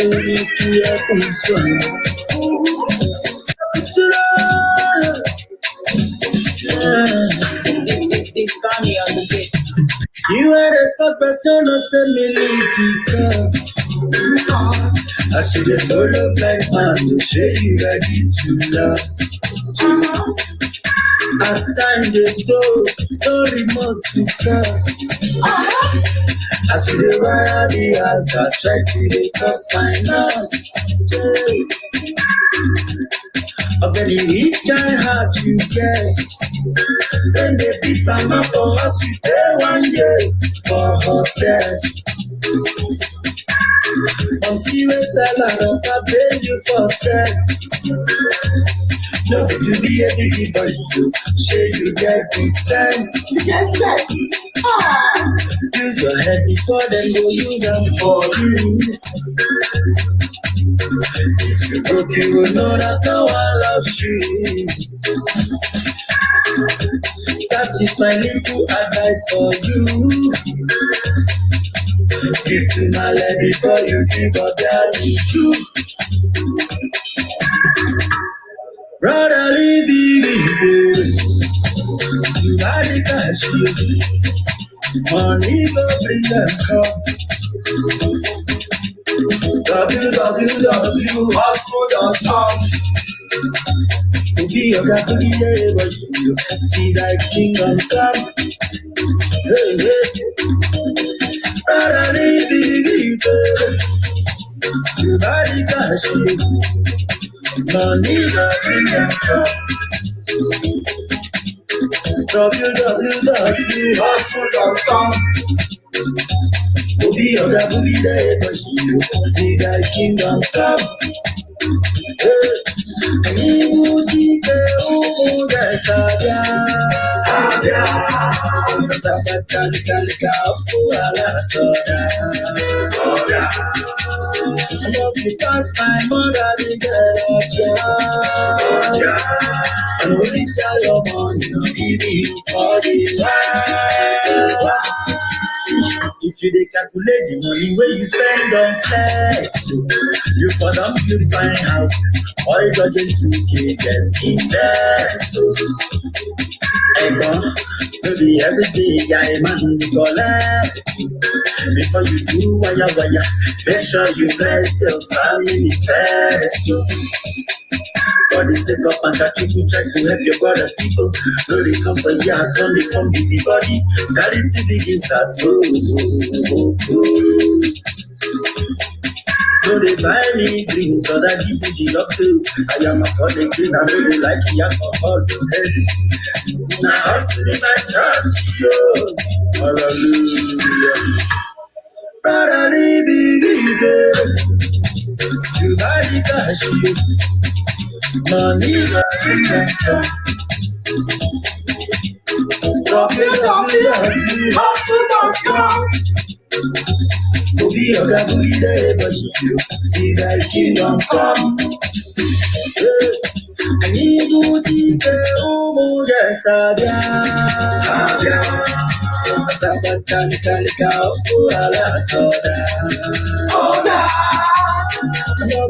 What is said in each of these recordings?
It's funny on the bit. You are the surprise, no send me because I should have follow blind man to say you ready to last. As time they go, no remote to cross. As we dey wire the house, I try to dey cross my nose. But when you reach my heart, you get. Then they beat my mouth for us, you pay 1 year for hotel. See we sell and I pay you for sale. No to be a biggie boy, you say you get the sense. Use your head before them go use them for you. If you broke, you will know that no one loves you. That is my little advice for you. Give to my lady before you give up that you. Brotherly baby, you are the cash. Money go bring them come. www.hustle.com. To be your guy, but you see that kingdom come. Hey, hey. Brotherly baby, you are the cash. Money go bring them come. www.hustle.com. To be your guy, but you see that kingdom come. Hey. Because my mother did and only tell your money, give me for the while. If you dey calculate the money where you spend on flex, you for them build fine house, or you got them 2K just invest. Maybe every day guy man collect. Before you do wire, make sure you bless your family first. For the sake of you try to help your brothers people. No, they come for ya, don't they come busy body. Charity begins at home. No, they buy me drink, but I give you the update. I am a public clean, I really like the alcohol. Now hustle in my church, yo. Hallelujah. Brotherly believe you buy the cash, you. Money bring them come. www.hustle.com. To be your guy, but you see that kingdom come. I need to keep Sabia.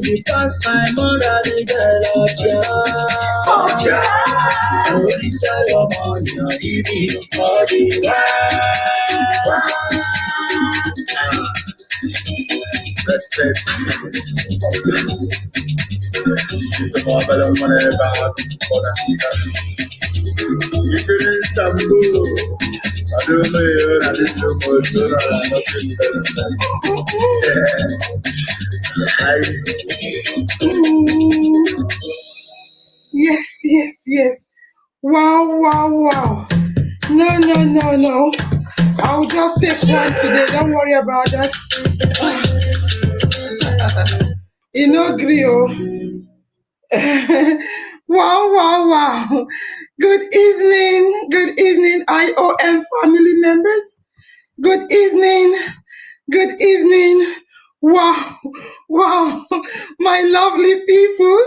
Because my mother did love you. I only tell your money, I'll give you for the respect. It's a marvel of money back for the people. It's in Istanbul. I don't know you, I didn't know much, but I'm not Yes. Wow. No. I'll just take one today. Don't worry about that. Grio. Wow. Good evening, IOM family members. Good evening. Wow, my lovely people,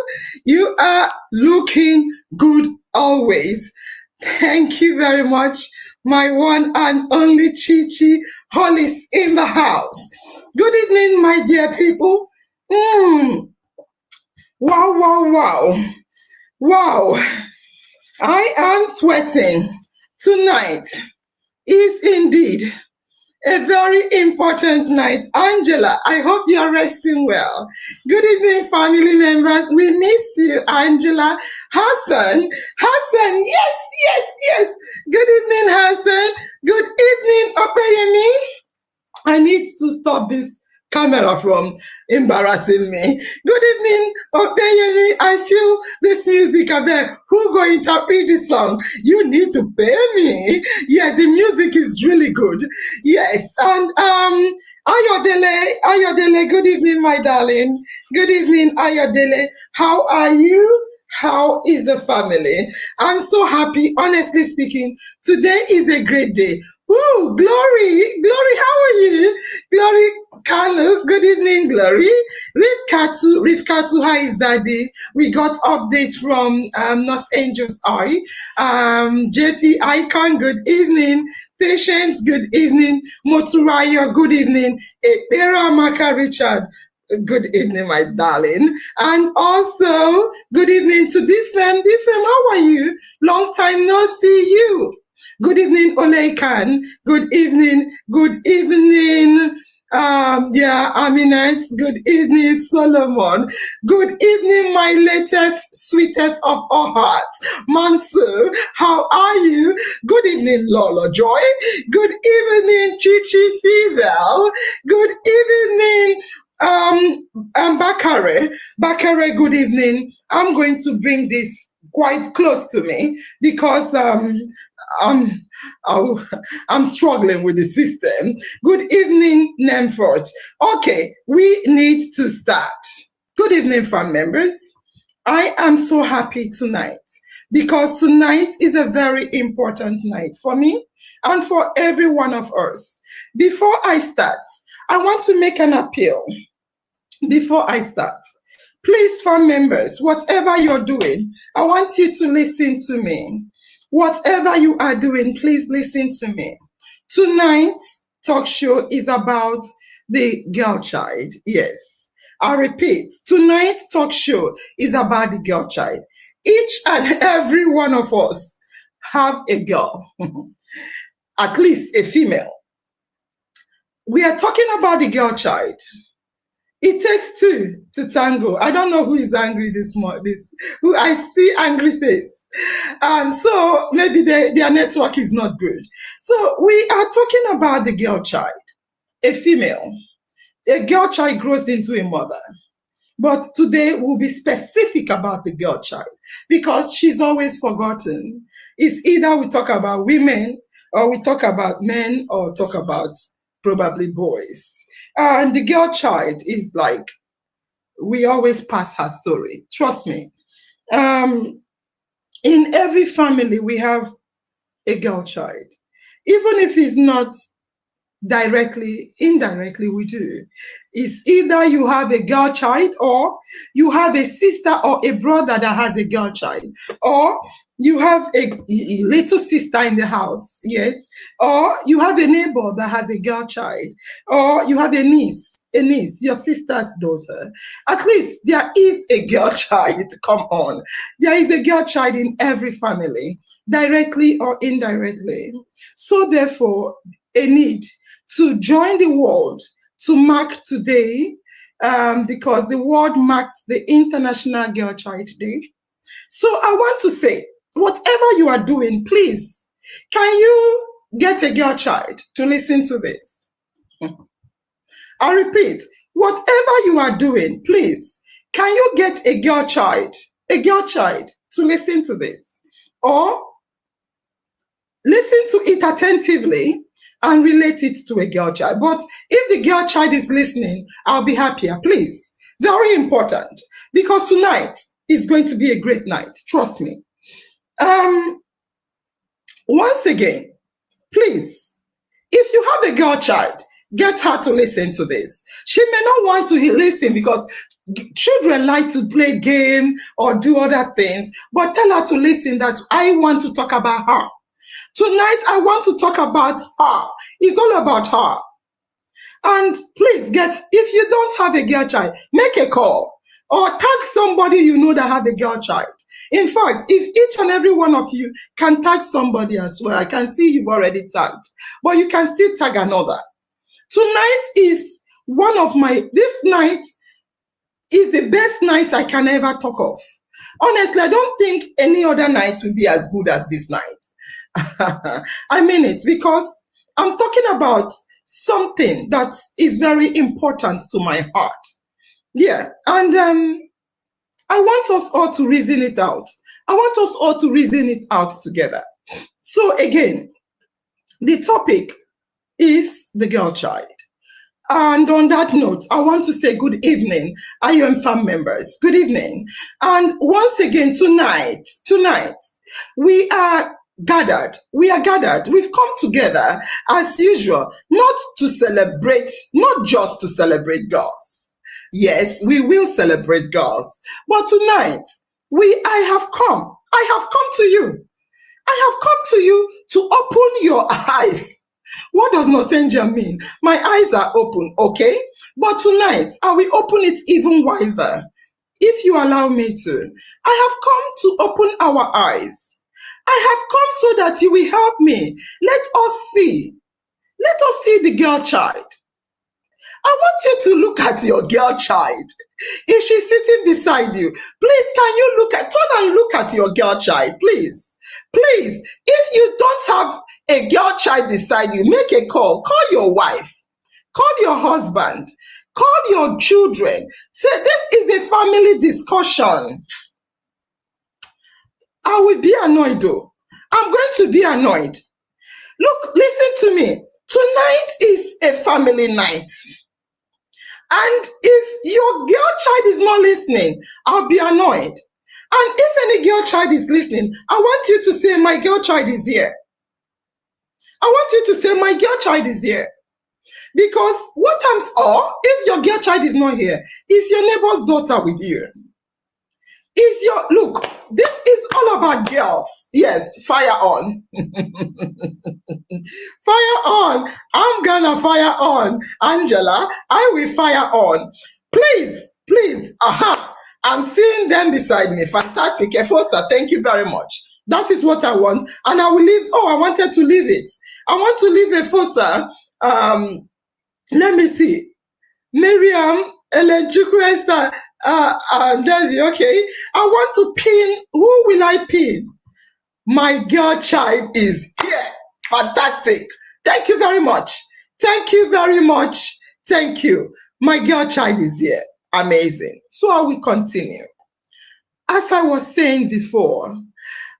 you are looking good always. Thank you very much, my one and only Chichi Hollis in the house. Good evening, my dear people. Mm. Wow, wow, wow. Wow. I am sweating. Tonight is indeed a very important night. Angela, I hope you're resting well. Good evening, family members. We miss you, Angela. Hassan, yes. Good evening, Hassan. Good evening, Opeyemi. I need to stop this camera from embarrassing me. Good evening, Opeyemi. I feel this music. I beg, who go interpret this song? You need to pay me. Yes, the music is really good. Yes, and Ayodele. Good evening, my darling. Good evening, Ayodele. How are you? How is the family? I'm so happy, honestly speaking. Today is a great day. Ooh, Glory, how are you? Glory, Carlo, good evening, Glory. Rivkatu, how is daddy? We got updates from Los Angeles, JP Icon, good evening. Patience, good evening. Moturaya, good evening. Epera Maka Richard, good evening, my darling. And also, good evening to Diffem. Diffem, how are you? Long time no see you. Good evening, Oleikan. Good evening. Aminat. Good evening, Solomon. Good evening, my latest, sweetest of all hearts, Mansoor. How are you? Good evening, Lola Joy. Good evening, Chichi Fidel. Good evening, Bakare. Bakare, good evening. I'm going to bring this quite close to me because I'm, oh, I'm struggling with the system. Good evening, Nemfort. Okay, we need to start. Good evening, fam members. I am so happy tonight because tonight is a very important night for me and for every one of us. Before I start, I want to make an appeal. Before I start, please, fam members, whatever you're doing, I want you to listen to me. Whatever you are doing, please listen to me. Tonight's talk show is about the girl child. Yes, I repeat, tonight's talk show is about the girl child. Each and every one of us have a girl, at least a female. We are talking about the girl child. It takes two to tango. I don't know who is angry this morning. Who I see angry face. So maybe their network is not good. So we are talking about the girl child, a female. A girl child grows into a mother. But today we'll be specific about the girl child because she's always forgotten. It's either we talk about women or we talk about men or talk about probably boys. And the girl child is like, we always pass her story. Trust me. In every family, we have a girl child. Even if it's not directly, indirectly, we do. It's either you have a girl child or you have a sister or a brother that has a girl child, or you have a little sister in the house, yes, or you have a neighbor that has a girl child, or you have a niece, your sister's daughter. At least there is a girl child. Come on. There is a girl child in every family, directly or indirectly. So therefore, a need to join the world to mark today, because the world marked the International Girl Child Day. So I want to say, whatever you are doing, please, can you get a girl child to listen to this? I repeat, whatever you are doing, please, can you get a girl child to listen to this? Or listen to it attentively and relate it to a girl child. But if the girl child is listening, I'll be happier, please. Very important, because tonight is going to be a great night. Trust me. Once again, please, if you have a girl child, get her to listen to this. She may not want to listen because children like to play game or do other things, but tell her to listen that I want to talk about her. Tonight, I want to talk about her. It's all about her. And please if you don't have a girl child, make a call or tag somebody you know that have a girl child. In fact, if each and every one of you can tag somebody as well, I can see you've already tagged, but you can still tag another. Tonight is this night is the best night I can ever talk of. Honestly, I don't think any other night will be as good as this night. I mean it, because I'm talking about something that is very important to my heart. Yeah, and I want us all to reason it out. I want us all to reason it out together. So again, the topic is the girl child. And on that note, I want to say good evening, IUM members. Good evening. And once again, tonight, we are gathered. We've come together as usual, not just to celebrate girls. Yes, we will celebrate girls. But tonight, I have come to you. I have come to you to open your eyes. What does Nosenja mean? My eyes are open, okay? But tonight, I will open it even wider, if you allow me to. I have come to open our eyes. I have come so that you will help me. Let us see the girl child. I want you to look at your girl child. If she's sitting beside you, please, can you turn and look at your girl child, please. Please, if you don't have a girl child beside you, make a call. Call your wife. Call your husband. Call your children. Say, this is a family discussion. I will be annoyed though. I'm going to be annoyed. Look, listen to me. Tonight is a family night. And if your girl child is not listening, I'll be annoyed. And if any girl child is listening, I want you to say, my girl child is here. I want you to say, my girl child is here. Because if your girl child is not here, is your neighbor's daughter with you? Look, this is all about girls. Yes, fire on. Fire on. I'm gonna fire on. Angela, I will fire on. Please, I'm seeing them beside me. Fantastic. Efosa, thank you very much. That is what I want. And I will leave. I wanted to leave it. I want to leave Efosa. Let me see. Miriam, Ellen Chukwuesta, Devi, okay. I want to pin. Who will I pin? My girl child is here. Fantastic. Thank you very much. Thank you very much. Thank you. My girl child is here. Amazing. So I will continue. As I was saying before,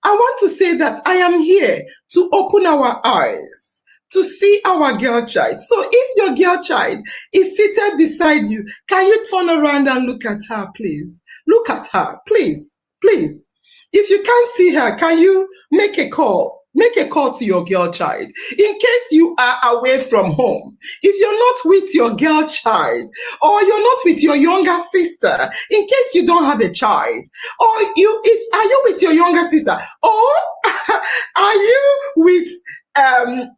I want to say that I am here to open our eyes to see our girl child. So if your girl child is seated beside you, can you turn around and look at her, please? Look at her, please. If you can't see her, can you make a call? Make a call to your girl child. In case you are away from home, if you're not with your girl child, or you're not with your younger sister, in case you don't have a child, or are you with your younger sister, or are you with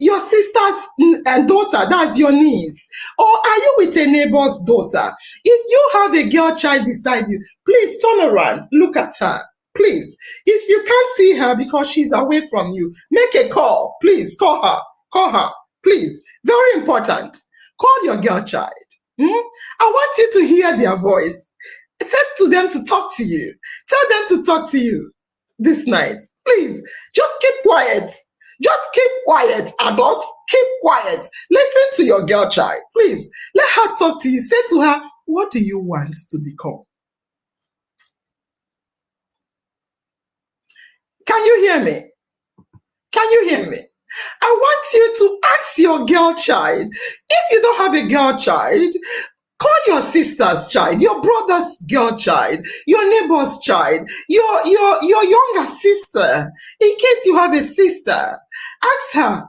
your sister's daughter, that's your niece, or are you with a neighbor's daughter? If you have a girl child beside you, please turn around, look at her. Please, if you can't see her because she's away from you, make a call. Please, call her. Please, very important. Call your girl child. I want you to hear their voice. Say to them to talk to you. Tell them to talk to you this night. Please, just keep quiet. Just keep quiet, adults. Keep quiet. Listen to your girl child. Please, let her talk to you. Say to her, what do you want to become? Can you hear me? Can you hear me? I want you to ask your girl child. If you don't have a girl child, call your sister's child, your brother's girl child, your neighbor's child, your younger sister. In case you have a sister, ask her,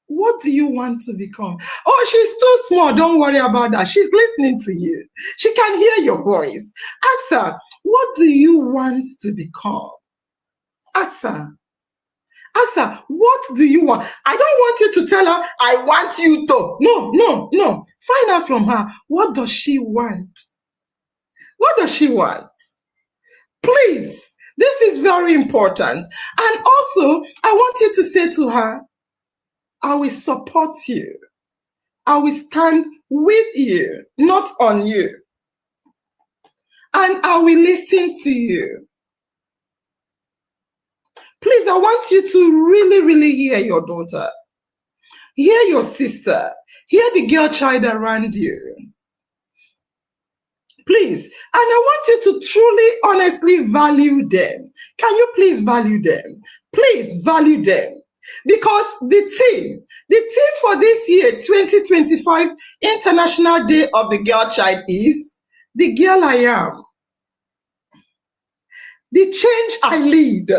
what do you want to become? Oh, she's too small. Don't worry about that. She's listening to you. She can hear your voice. Ask her, what do you want to become? Ask her. Ask her, what do you want? I don't want you to tell her, I want you to. No, no, no. Find out from her, what does she want? What does she want? Please, this is very important. And also, I want you to say to her, I will support you. I will stand with you, not on you. And I will listen to you. Please, I want you to really, really hear your daughter. Hear your sister. Hear the girl child around you. Please. And I want you to truly, honestly value them. Can you please value them? Please value them. Because the theme for this year, 2025 International Day of the Girl Child is the girl I am, the change I lead,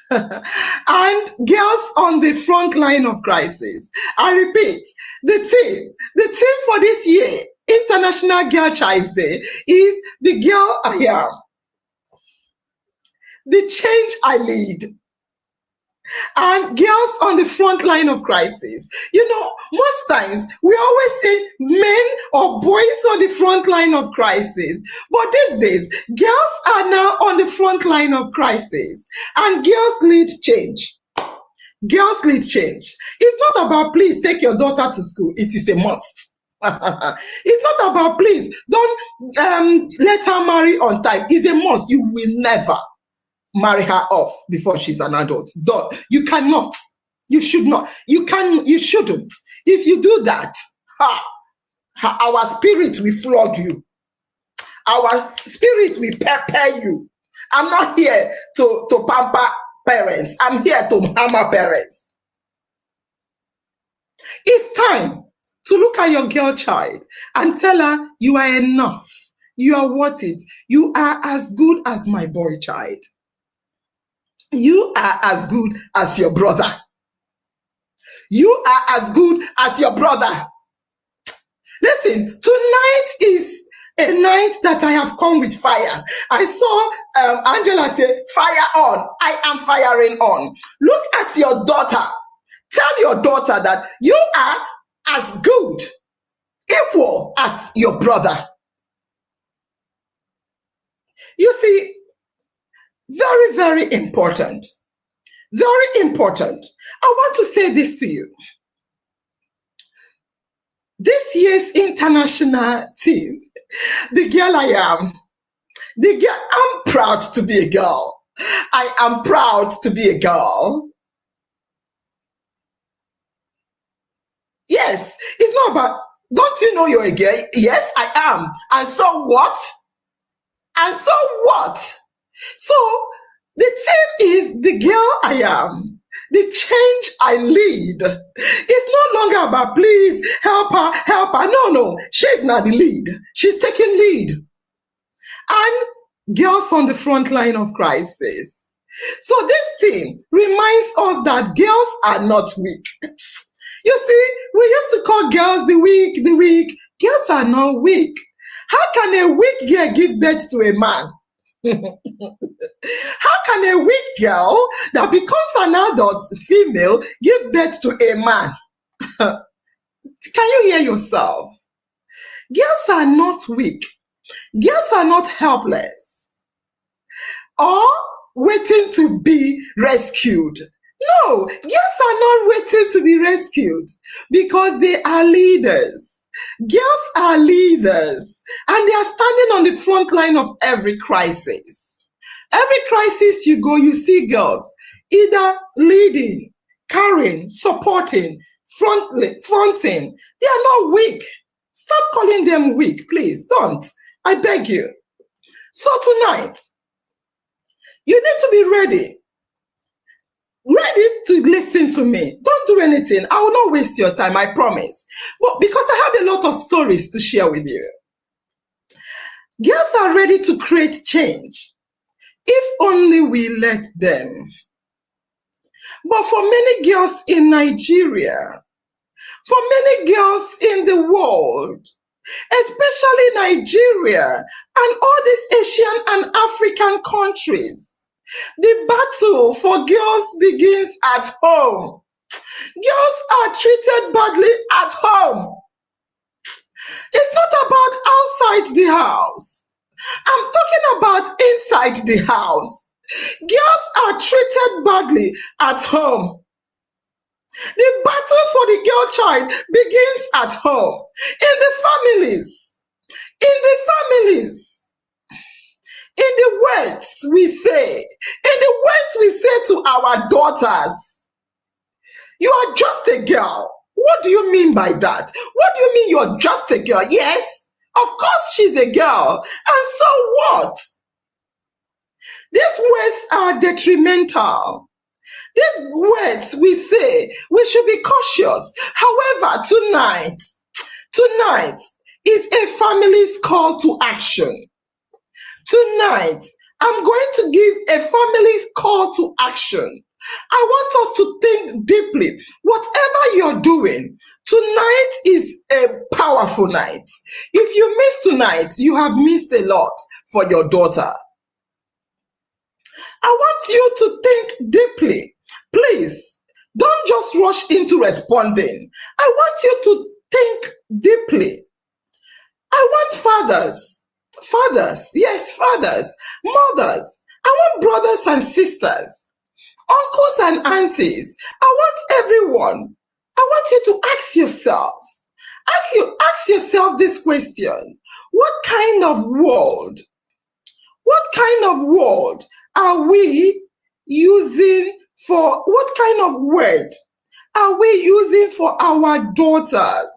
and girls on the front line of crisis. I repeat, the theme for this year, International Girl Child Day, is the girl I am, the change I lead, and girls on the front line of crisis. You know, most times we always say men or boys on the front line of crisis. But these days, girls are now on the front line of crisis. And girls lead change. Girls lead change. It's not about, please take your daughter to school. It is a must. It's not about, please don't let her marry on time. It's a must. You will never marry her off before she's an adult. Don't. You cannot. You should not. You shouldn't. If you do that, our spirit will flog you. Our spirit will pepper you. I'm not here to pamper parents. I'm here to hammer parents. It's time to look at your girl child and tell her you are enough. You are worth it. You are as good as my boy child. You are as good as your brother. You are as good as your brother. Listen, tonight is a night that I have come with fire. I saw Angela say, fire on. I am firing on. Look at your daughter. Tell your daughter that you are as good, equal as your brother. You see, very, very important. Very important. I want to say this to you. This year's international theme, the girl I am. The girl, I'm proud to be a girl. I am proud to be a girl. Yes, it's not about, don't you know you're a girl? Yes, I am. And so what? And so what? So the theme is the girl I am, the change I lead. It's no longer about, please help her, help her. No, she's not the lead. She's taking lead. And girls on the front line of crisis. So this theme reminds us that girls are not weak. You see, we used to call girls the weak. Girls are not weak. How can a weak girl give birth to a man? How can a weak girl that becomes an adult female give birth to a man? Can you hear yourself? Girls are not weak. Girls are not helpless or waiting to be rescued. No, girls are not waiting to be rescued because they are leaders. Girls are leaders and they are standing on the front line of every crisis. Every crisis you go, you see girls either leading, carrying, supporting, fronting. They are not weak. Stop calling them weak, please. Don't. I beg you. So tonight, you need to be ready to listen to me. Don't do anything. I will not waste your time, I promise. But because I have a lot of stories to share with you. Girls are ready to create change if only we let them. But for many girls in Nigeria, for many girls in the world, especially Nigeria and all these Asian and African countries, The battle for girls begins at home. Girls are treated badly at home. It's not about outside the house. I'm talking about inside the house. Girls are treated badly at home. The battle for the girl child begins at home, in the families, in the families, in the words we say, in the words we say to our daughters. You are just a girl. What do you mean by that? What do you mean you're just a girl? Yes, of course she's a girl. And so what? These words are detrimental. These words we say, we should be cautious. However, tonight is a family's call to action. Tonight, I'm going to give a family call to action. I want us to think deeply. Whatever you're doing, tonight is a powerful night. If you miss tonight, you have missed a lot for your daughter. I want you to think deeply. Please, don't just rush into responding. I want you to think deeply. I want yes, fathers, mothers. I want brothers and sisters, uncles and aunties. I want everyone. I want you to ask yourselves. Ask yourself this question. What kind of world are we using for, what kind of word are we using for our daughters?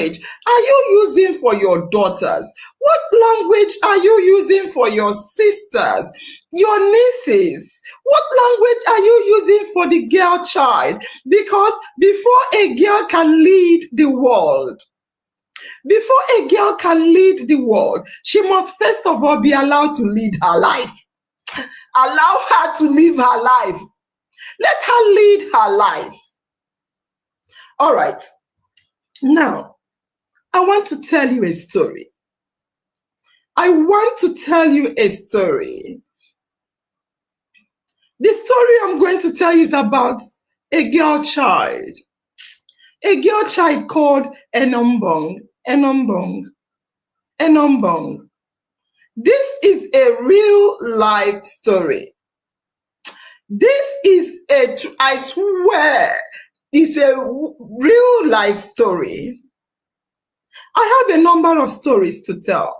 Language are you using for your daughters? What language are you using for your sisters, your nieces? What language are you using for the girl child? Because before a girl can lead the world, she must first of all be allowed to lead her life. Allow her to live her life. Let her lead her life. All right. Now, I want to tell you a story. The story I'm going to tell you is about a girl child. A girl child called Enombong. This is a real life story. I swear, it's a real life story. I have a number of stories to tell,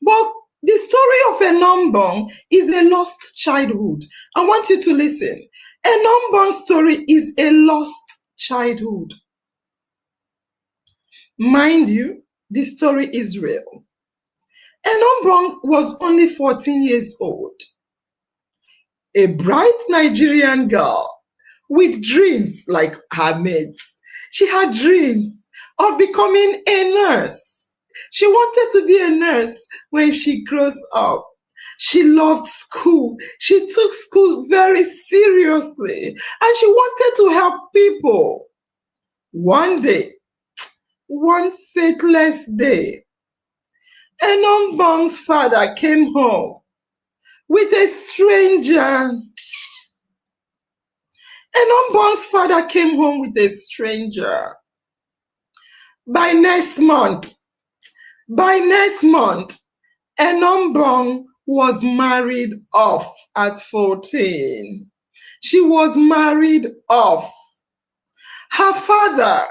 but the story of Enombong is a lost childhood. I want you to listen. Enombong's story is a lost childhood. Mind you, the story is real. Enombong was only 14 years old. A bright Nigerian girl with dreams like her mates. She had dreams of becoming a nurse. She wanted to be a nurse when she grows up. She loved school. She took school very seriously and she wanted to help people. One day, one fateful day, Enombong's father came home with a stranger. Enombong's father came home with a stranger. By next month, Enombong was married off at 14. She was married off. Her father,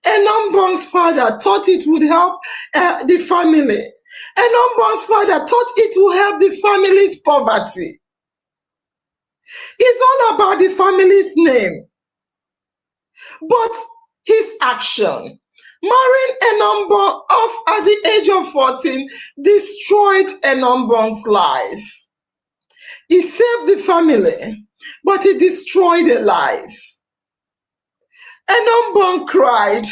Enombong's father, thought it would help the family. Enombong's father thought it would help the family's poverty. It's all about the family's name. But his action, marrying Enombong off at the age of 14, destroyed Enombong's life. He saved the family, but he destroyed a life. Enombong cried.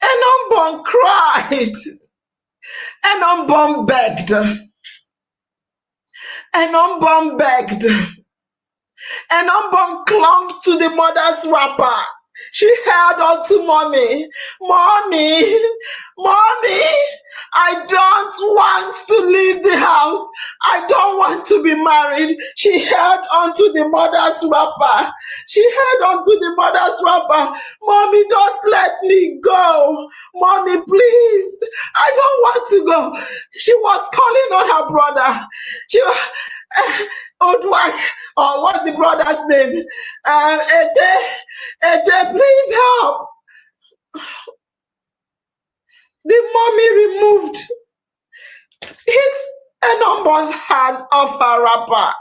Enombong cried. Enombong begged. Enombong begged. Enombong clung to the mother's wrapper. She held on to mommy. Mommy, I don't want to leave the house. I don't want to be married. She held onto the mother's wrapper. She held onto the mother's wrapper. Mommy, don't let me go. Mommy, please. I don't want to go. She was calling on her brother. She was, Odwak, or what's the brother's name? Ede, please help. The mommy removed, hit Enombo's hand off her wrapper.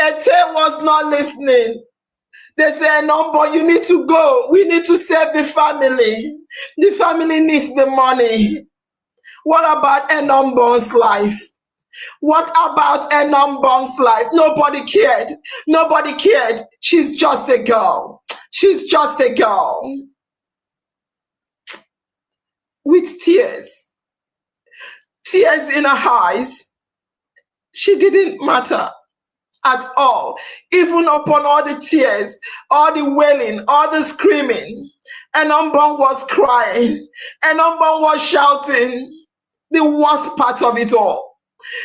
Ete was not listening. They say, Enombo, you need to go. We need to save the family. The family needs the money. What about Enombo's life? What about Enombo's life? Nobody cared. Nobody cared. She's just a girl. She's just a girl. With tears in her eyes. She didn't matter at all. Even upon all the tears, all the wailing, all the screaming, Enombo was crying. Enombo was shouting. The worst part of it all.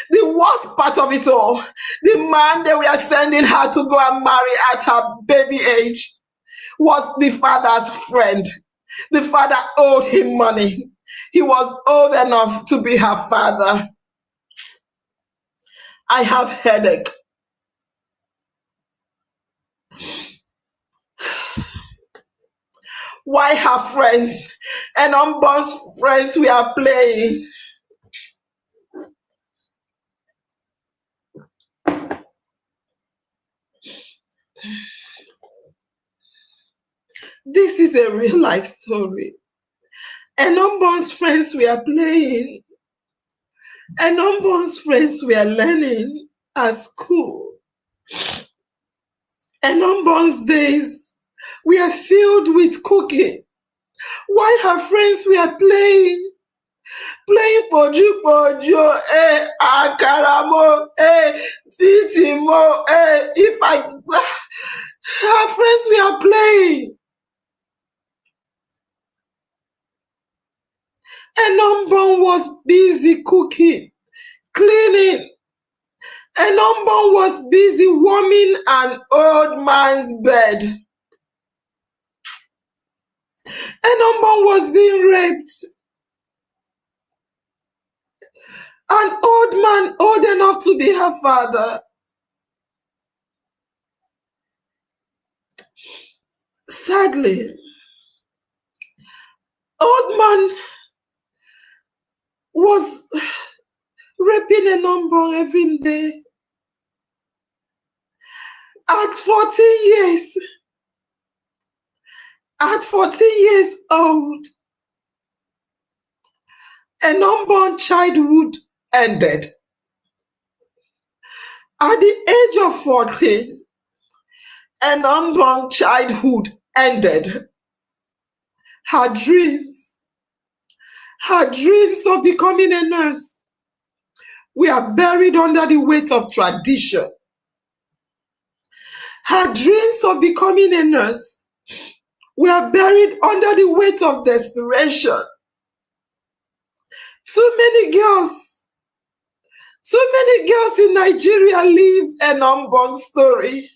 The worst part of it all. The man they were sending her to go and marry at her baby age was the father's friend. The father owed him money. He was old enough to be her father. I have headache. Why her friends and unborn's friends we are playing? This is a real life story. And unborn's friends we are playing. And unborn's friends we are learning at school. And unborn's days we are filled with cooking. While her friends we are playing poju, akaramo, titimo, her friends we are playing. And unborn was busy cooking, cleaning. And unborn was busy warming an old man's bed. And unborn was being raped. An old man old enough to be her father. Sadly, old man was raping an unborn every day. At 14 years old, an unborn childhood ended. At the age of 14, an unborn childhood ended. Her dreams of becoming a nurse were buried under the weight of tradition. Her dreams of becoming a nurse were buried under the weight of desperation. Too many girls in Nigeria live an unborn story.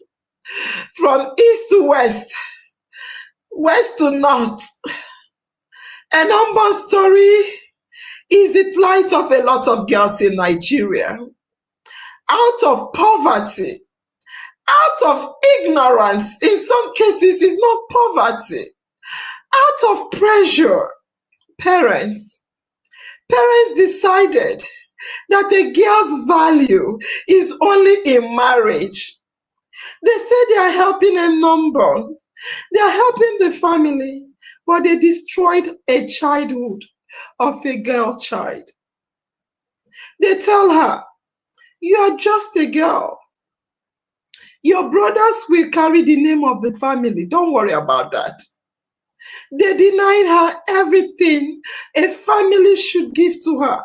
From east to west, west to north. An unborn story is the plight of a lot of girls in Nigeria. Out of poverty, out of ignorance, in some cases it's not poverty, out of pressure, parents decided that a girl's value is only in marriage. They say they are helping a number, they are helping the family, but they destroyed a childhood of a girl child. They tell her, you are just a girl. Your brothers will carry the name of the family. Don't worry about that. They denied her everything a family should give to her.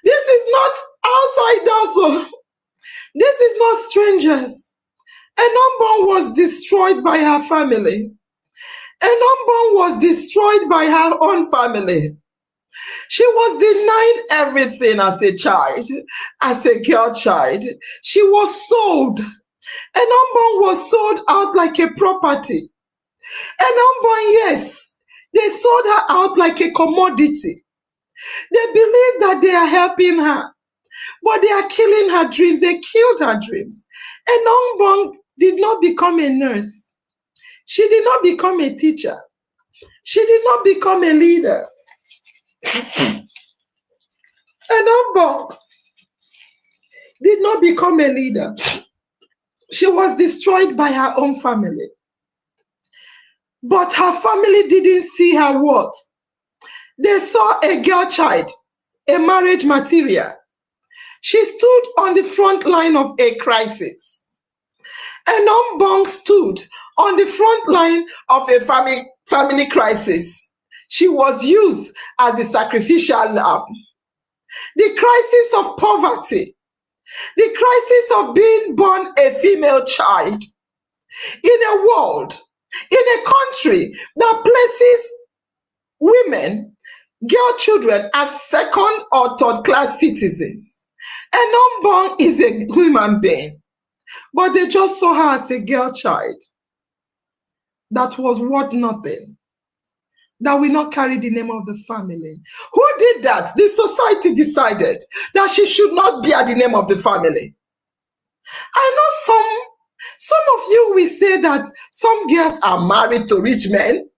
This is not outsiders. This is not strangers. An unborn was destroyed by her family. An unborn was destroyed by her own family. She was denied everything as a child, as a girl child. She was sold. An unborn was sold out like a property. An unborn, yes, they sold her out like a commodity. They believe that they are helping her, but they are killing her dreams. They killed her dreams. An unborn did not become a nurse. She did not become a teacher. She did not become a leader. An unborn did not become a leader. She was destroyed by her own family. But her family didn't see her worth. They saw a girl child, a marriage material. She stood on the front line of a crisis. An unborn stood on the front line of a family crisis. She was used as a sacrificial lamb. The crisis of poverty, the crisis of being born a female child in a world, in a country that places women, girl children as second or third class citizens. An unborn is a human being, but they just saw her as a girl child that was worth nothing, that will not carry the name of the family. Who did that? The society decided that she should not bear the name of the family. I know some of you will say that some girls are married to rich men.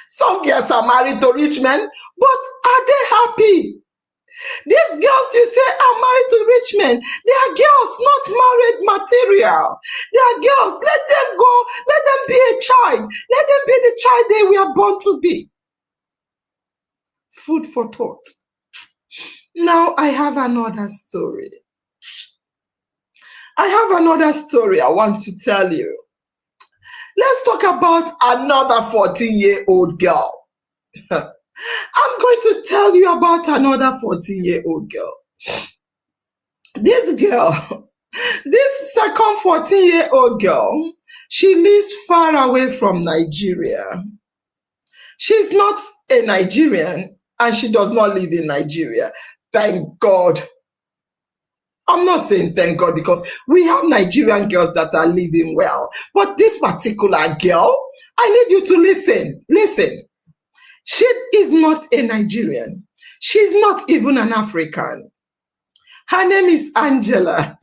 Some girls are married to rich men, but are they happy? These girls you say are married to rich men, they are girls, not married material. They are girls. Let them go. Let them be a child. Let them be the child they were born to be. Food for thought. Now I have another story. I have another story I want to tell you. Let's talk about another 14-year-old girl. I'm going to tell you about another 14-year-old girl. This second 14-year-old girl, she lives far away from Nigeria. She's not a Nigerian and she does not live in Nigeria. Thank God. I'm not saying thank God because we have Nigerian girls that are living well. But this particular girl, I need you to listen. Listen. She is not a Nigerian. She's not even an African. Her name is Angela.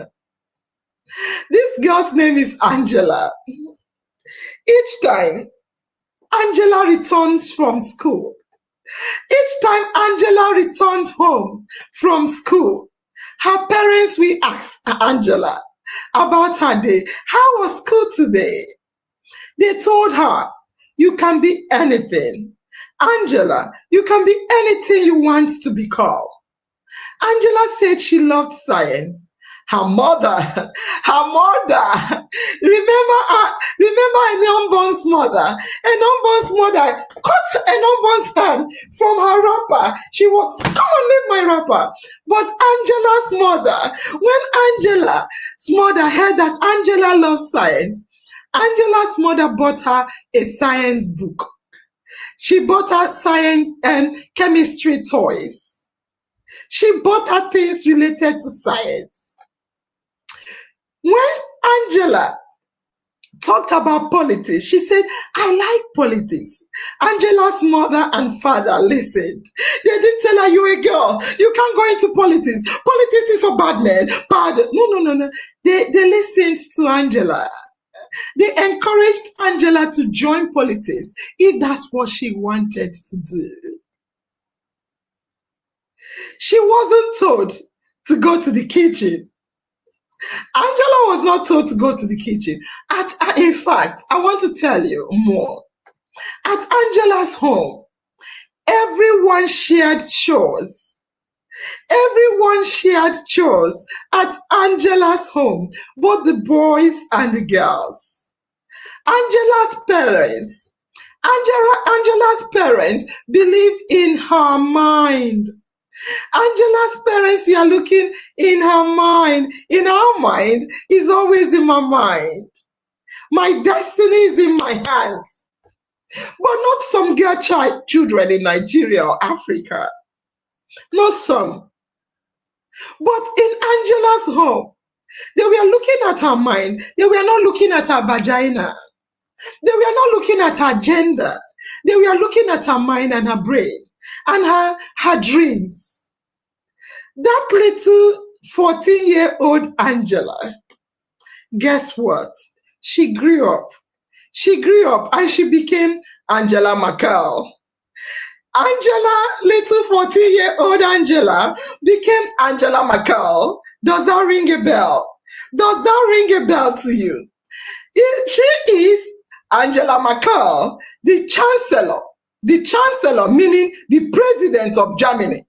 This girl's name is Angela. Each time Angela returns from school, each time Angela returned home from school, her parents will ask Angela about her day. How was school today? They told her, you can be anything. Angela, you can be anything you want to become. Angela said she loved science. Her mother, remember an unborn's mother. An unborn's mother cut an unborn's hand from her wrapper. She was, come on, leave my wrapper. But Angela's mother, when Angela's mother heard that Angela loves science, Angela's mother bought her a science book. She bought her science and chemistry toys. She bought her things related to science. When Angela talked about politics, she said, I like politics. Angela's mother and father listened. They didn't tell her, you're a girl, you can't go into politics. Politics is for bad men. Bad. No. They listened to Angela. They encouraged Angela to join politics if that's what she wanted to do. She wasn't told to go to the kitchen. Angela was not told to go to the kitchen. In fact, I want to tell you more. At Angela's home, everyone shared chores. Everyone shared chores at Angela's home, both the boys and the girls. Angela's parents believed in her mind. Angela's parents were looking in her mind. In her mind is always in my mind. My destiny is in my hands. But not some girl children in Nigeria or Africa. not some. But in Angela's home, they were looking at her mind. They were not looking at her vagina. They were not looking at her gender. They were looking at her mind and her brain and her dreams. That little 14-year-old Angela, guess what? She grew up. She grew up and she became Angela Merkel. Angela, little 14-year-old Angela, became Angela Merkel. Does that ring a bell? Does that ring a bell to you? She is Angela Merkel, the chancellor, meaning the president of Germany.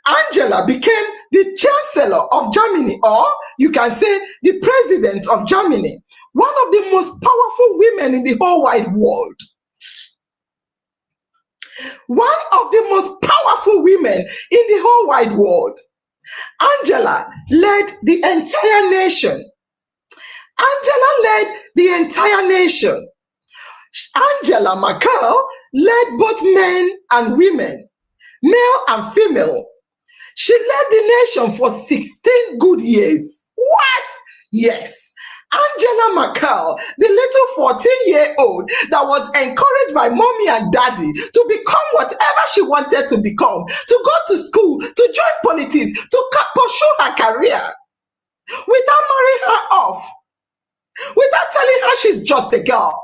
Angela became the chancellor of Germany, or you can say the president of Germany, one of the most powerful women in the whole wide world. One of the most powerful women in the whole wide world. Angela led the entire nation. Angela led the entire nation. Angela Merkel led both men and women, male and female. She led the nation for 16 good years. What? Yes. Angela Merkel, the little 14-year-old that was encouraged by mommy and daddy to become whatever she wanted to become, to go to school, to join politics, to pursue her career, without marrying her off, without telling her she's just a girl.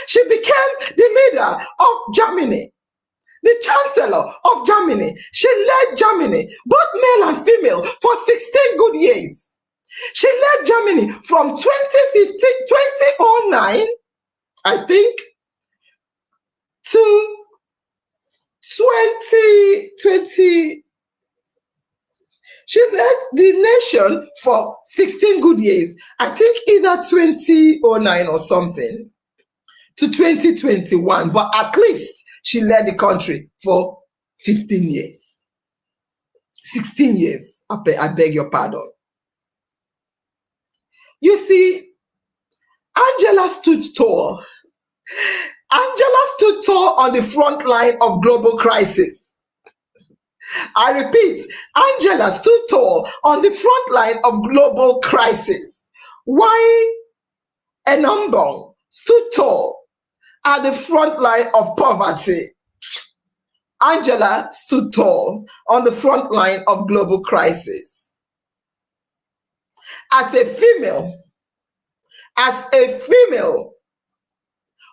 She became the leader of Germany, the chancellor of Germany. She led Germany, both male and female, for 16 good years. She led Germany from 2015, 2009, I think, to 2020. She led the nation for 16 good years. I think either 2009 or something to 2021, but at least she led the country for 15 years. 16 years, I beg your pardon. You see, Angela stood tall. Angela stood tall on the front line of global crisis. I repeat, Angela stood tall on the front line of global crisis. Why Enambong stood tall at the front line of poverty. Angela stood tall on the front line of global crisis. As a female,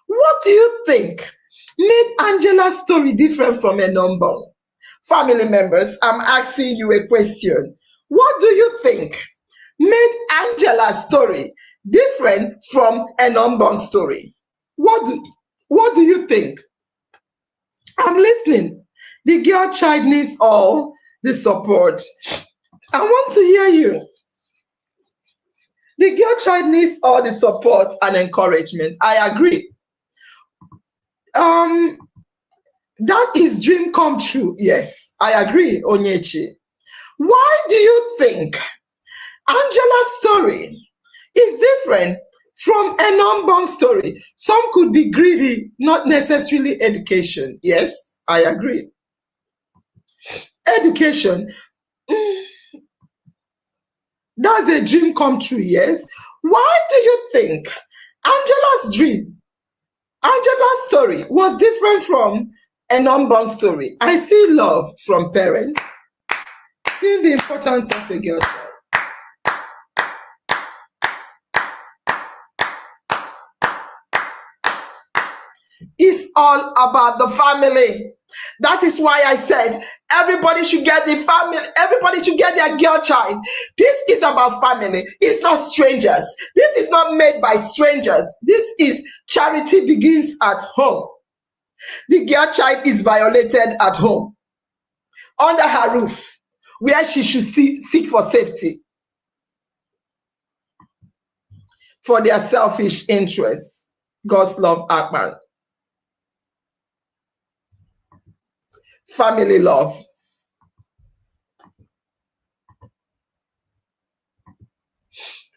what do you think made Angela's story different from Enambong? Family members, I'm asking you a question. What do you think made Angela's story different from Enambong's story? What do you think? I'm listening. The girl child needs all the support. I want to hear you. The girl child needs all the support and encouragement. I agree. That is dream come true. Yes, I agree, Onyechi. Why do you think Angela's story is different from Enambong's story? Some could be greedy, not necessarily education. Yes, I agree. Education, that's a dream come true, yes. Why do you think Angela's story was different from Enambong's story? I see love from parents, seeing the importance of a girl child. It's all about the family. That is why I said everybody should get the family, everybody should get their girl child. This is about family. It's not strangers. This is not made by strangers. This is charity begins at home. The girl child is violated at home, under her roof, where she should seek for safety for their selfish interests. God's love, Akbar. Family love.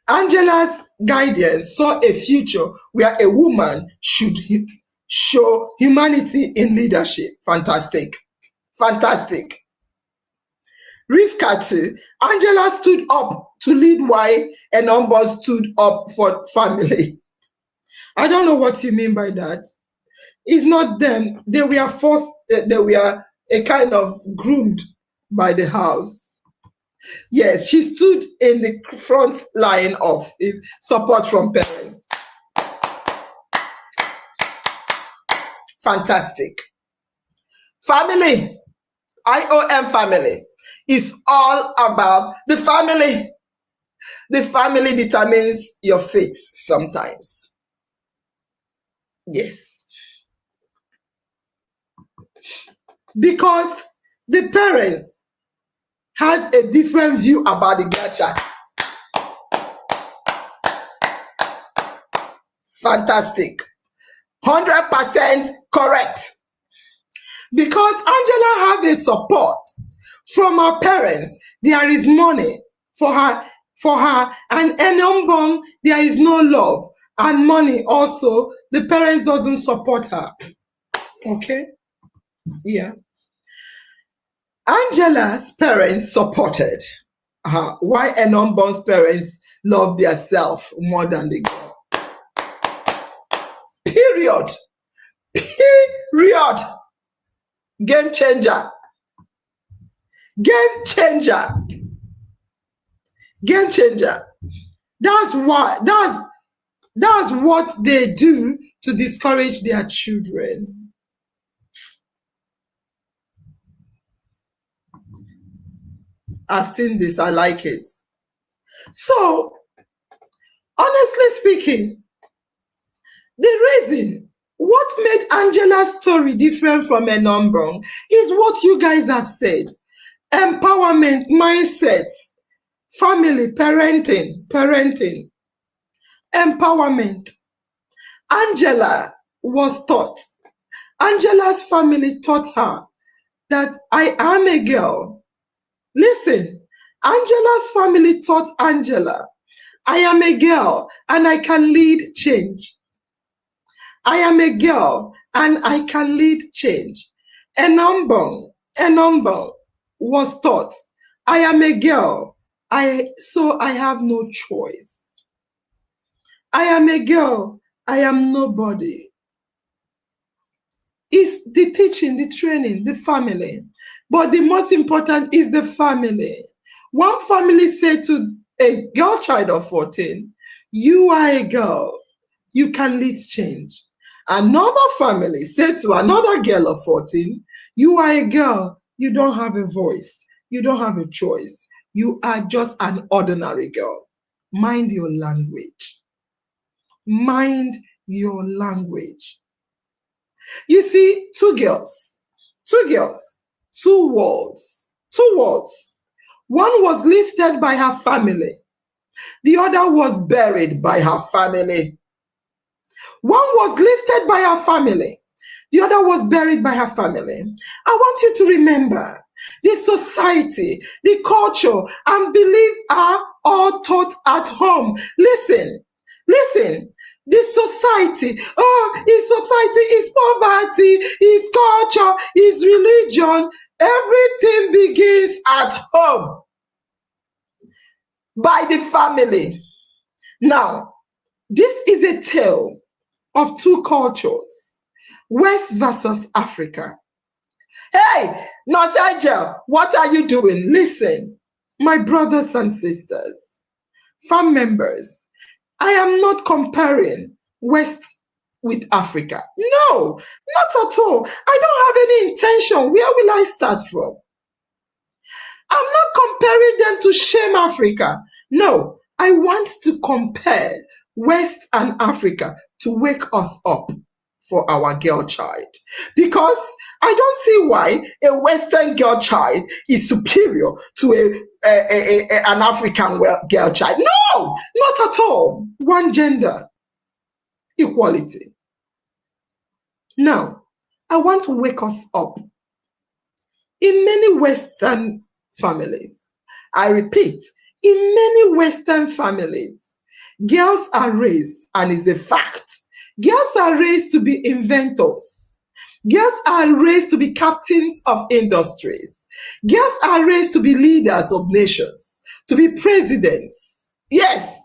Angela's guidance saw a future where a woman should show humanity in leadership. Fantastic. Fantastic. Rivka too. Angela stood up to lead while an unborn stood up for family. I don't know what you mean by that. It's not them. They were forced, they were a kind of groomed by the house. Yes, she stood in the front line of support from parents. Fantastic. Family, IOM family, is all about the family. The family determines your fate sometimes. Yes. Because the parents has a different view about the girl child. Fantastic. 100% correct. Because Angela have a support from her parents. There is money for her, and an unborn, there is no love and money also. The parents doesn't support her. Okay? Yeah. Angela's parents supported her. Why an unborn's parents love their self more than the girl? Period. Period. Game changer. Game changer. Game changer. That's why. That's what they do to discourage their children. I've seen this. I like it. So, honestly speaking, the reason what made Angela's story different from a number is what you guys have said. Empowerment, mindset, family, parenting, empowerment. Angela was taught. Angela's family taught her that I am a girl. Listen, Angela's family taught Angela, I am a girl and I can lead change. I am a girl and I can lead change. A number was taught, I am a girl, so I have no choice. I am a girl, I am nobody. It's the teaching, the training, the family. But the most important is the family. One family said to a girl child of 14, you are a girl, you can lead change. Another family said to another girl of 14, you are a girl, you don't have a voice, you don't have a choice, you are just an ordinary girl. Mind your language. Mind your language. You see, two girls, two worlds. One was lifted by her family. The other was buried by her family. One was lifted by her family. The other was buried by her family. I want you to remember the society, the culture, and belief are all taught at home. Listen. This society, his society is poverty, his culture, his religion. Everything begins at home by the family. Now, this is a tale of two cultures, West versus Africa. Hey, Nasaja, what are you doing? Listen, my brothers and sisters, fam members, I am not comparing West with Africa. No, not at all. I don't have any intention. Where will I start from? I'm not comparing them to shame Africa. No, I want to compare West and Africa to wake us up for our girl child. Because I don't see why a Western girl child is superior to an African girl child. No, not at all. One gender, equality. Now, I want to wake us up. In many Western families, I repeat, in many Western families, girls are raised, and it's a fact, girls are raised to be inventors. Girls are raised to be captains of industries. Girls are raised to be leaders of nations, to be presidents. Yes,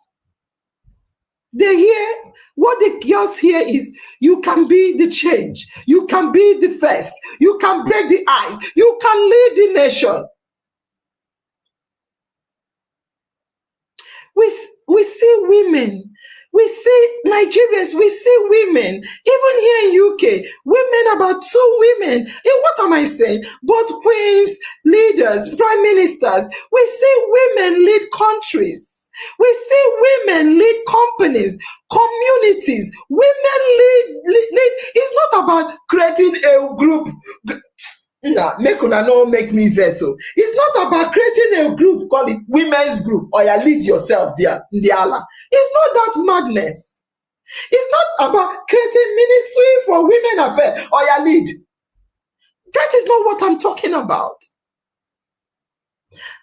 they hear, what the girls hear is, you can be the change, you can be the first, you can break the ice, you can lead the nation. We see women, we see Nigerians, we see women, even here in UK, women, about 2 women. What am I saying? Both queens, leaders, prime ministers. We see women lead countries. We see women lead companies, communities. Women lead. It's not about creating a group. Nah, make una no make me vessel. It's not about creating a group, call it women's group, or you lead yourself there, Ndiala. It's not that madness. It's not about creating ministry for women affairs, or you lead. That is not what I'm talking about.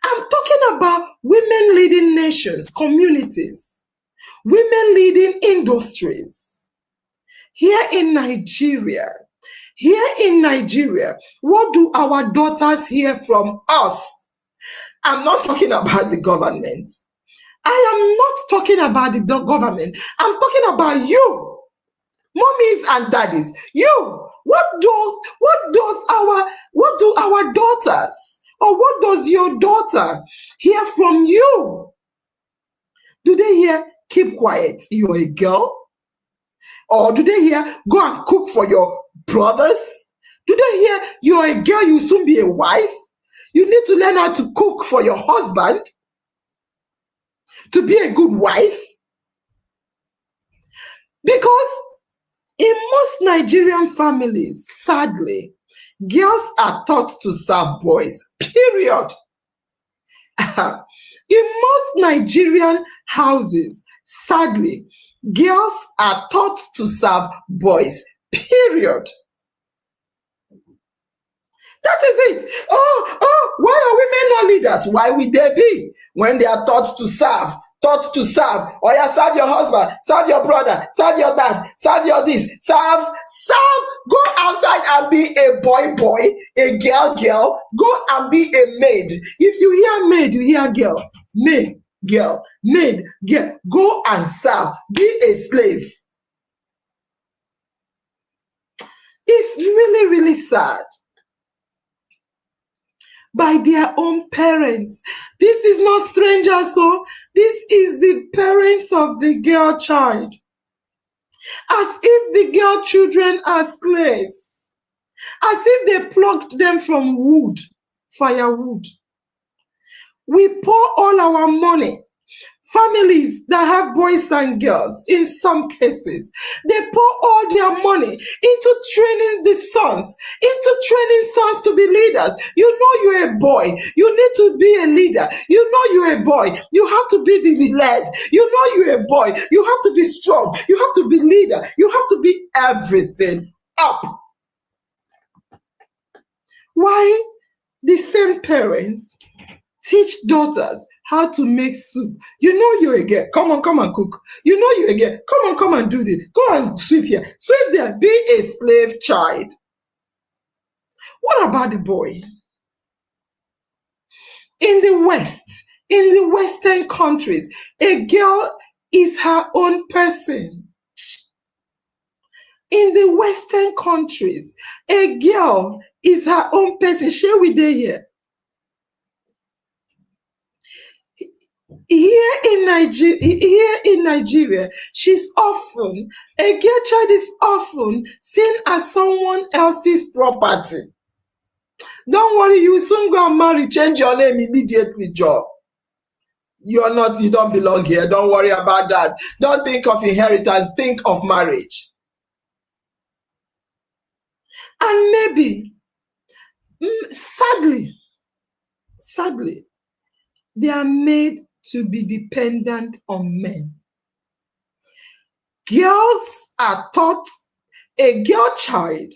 I'm talking about women leading nations, communities, women leading industries. Here in Nigeria, what do our daughters hear from us? I'm not talking about the government. I am not talking about the government. I'm talking about you, mommies and daddies. You, what do our daughters, or what does your daughter hear from you? Do they hear, keep quiet, you're a girl? Or do they hear, go and cook for your brothers? Do they hear, you're a girl, you soon be a wife? You need to learn how to cook for your husband to be a good wife? Because in most Nigerian families, sadly, girls are taught to serve boys, period. In most Nigerian houses, sadly, girls are taught to serve boys, period. That is it. Why are women not leaders? Why would they be when they are taught to serve? Or you serve your husband, serve your brother, serve your dad, serve your this, serve. Go outside and be a boy, a girl. Go and be a maid. If you hear maid, you hear girl. Maid, girl. Go and serve. Be a slave. It's really, really sad. By their own parents. This is not strangers, so this is the parents of the girl child. As if the girl children are slaves. As if they plucked them from firewood. We pour all our money. Families that have boys and girls, in some cases, they pour all their money into training the sons, to be leaders. You know you're a boy. You need to be a leader. You know you're a boy. You have to be the led. You know you're a boy. You have to be strong. You have to be leader. You have to be everything up. Why the same parents teach daughters how to make soup? You know you're a girl. Come and cook. You know you're a girl. Come and do this. Go and sweep here. Sweep there. Be a slave child. What about the boy? In the West, in the Western countries, a girl is her own person. In the Western countries, a girl is her own person. Share with they here. Here in Nigeria, a girl child is often seen as someone else's property. Don't worry, you will soon go and marry, change your name immediately, Joe. You don't belong here. Don't worry about that. Don't think of inheritance, think of marriage. And maybe, sadly, they are made to be dependent on men. Girls are taught, a girl child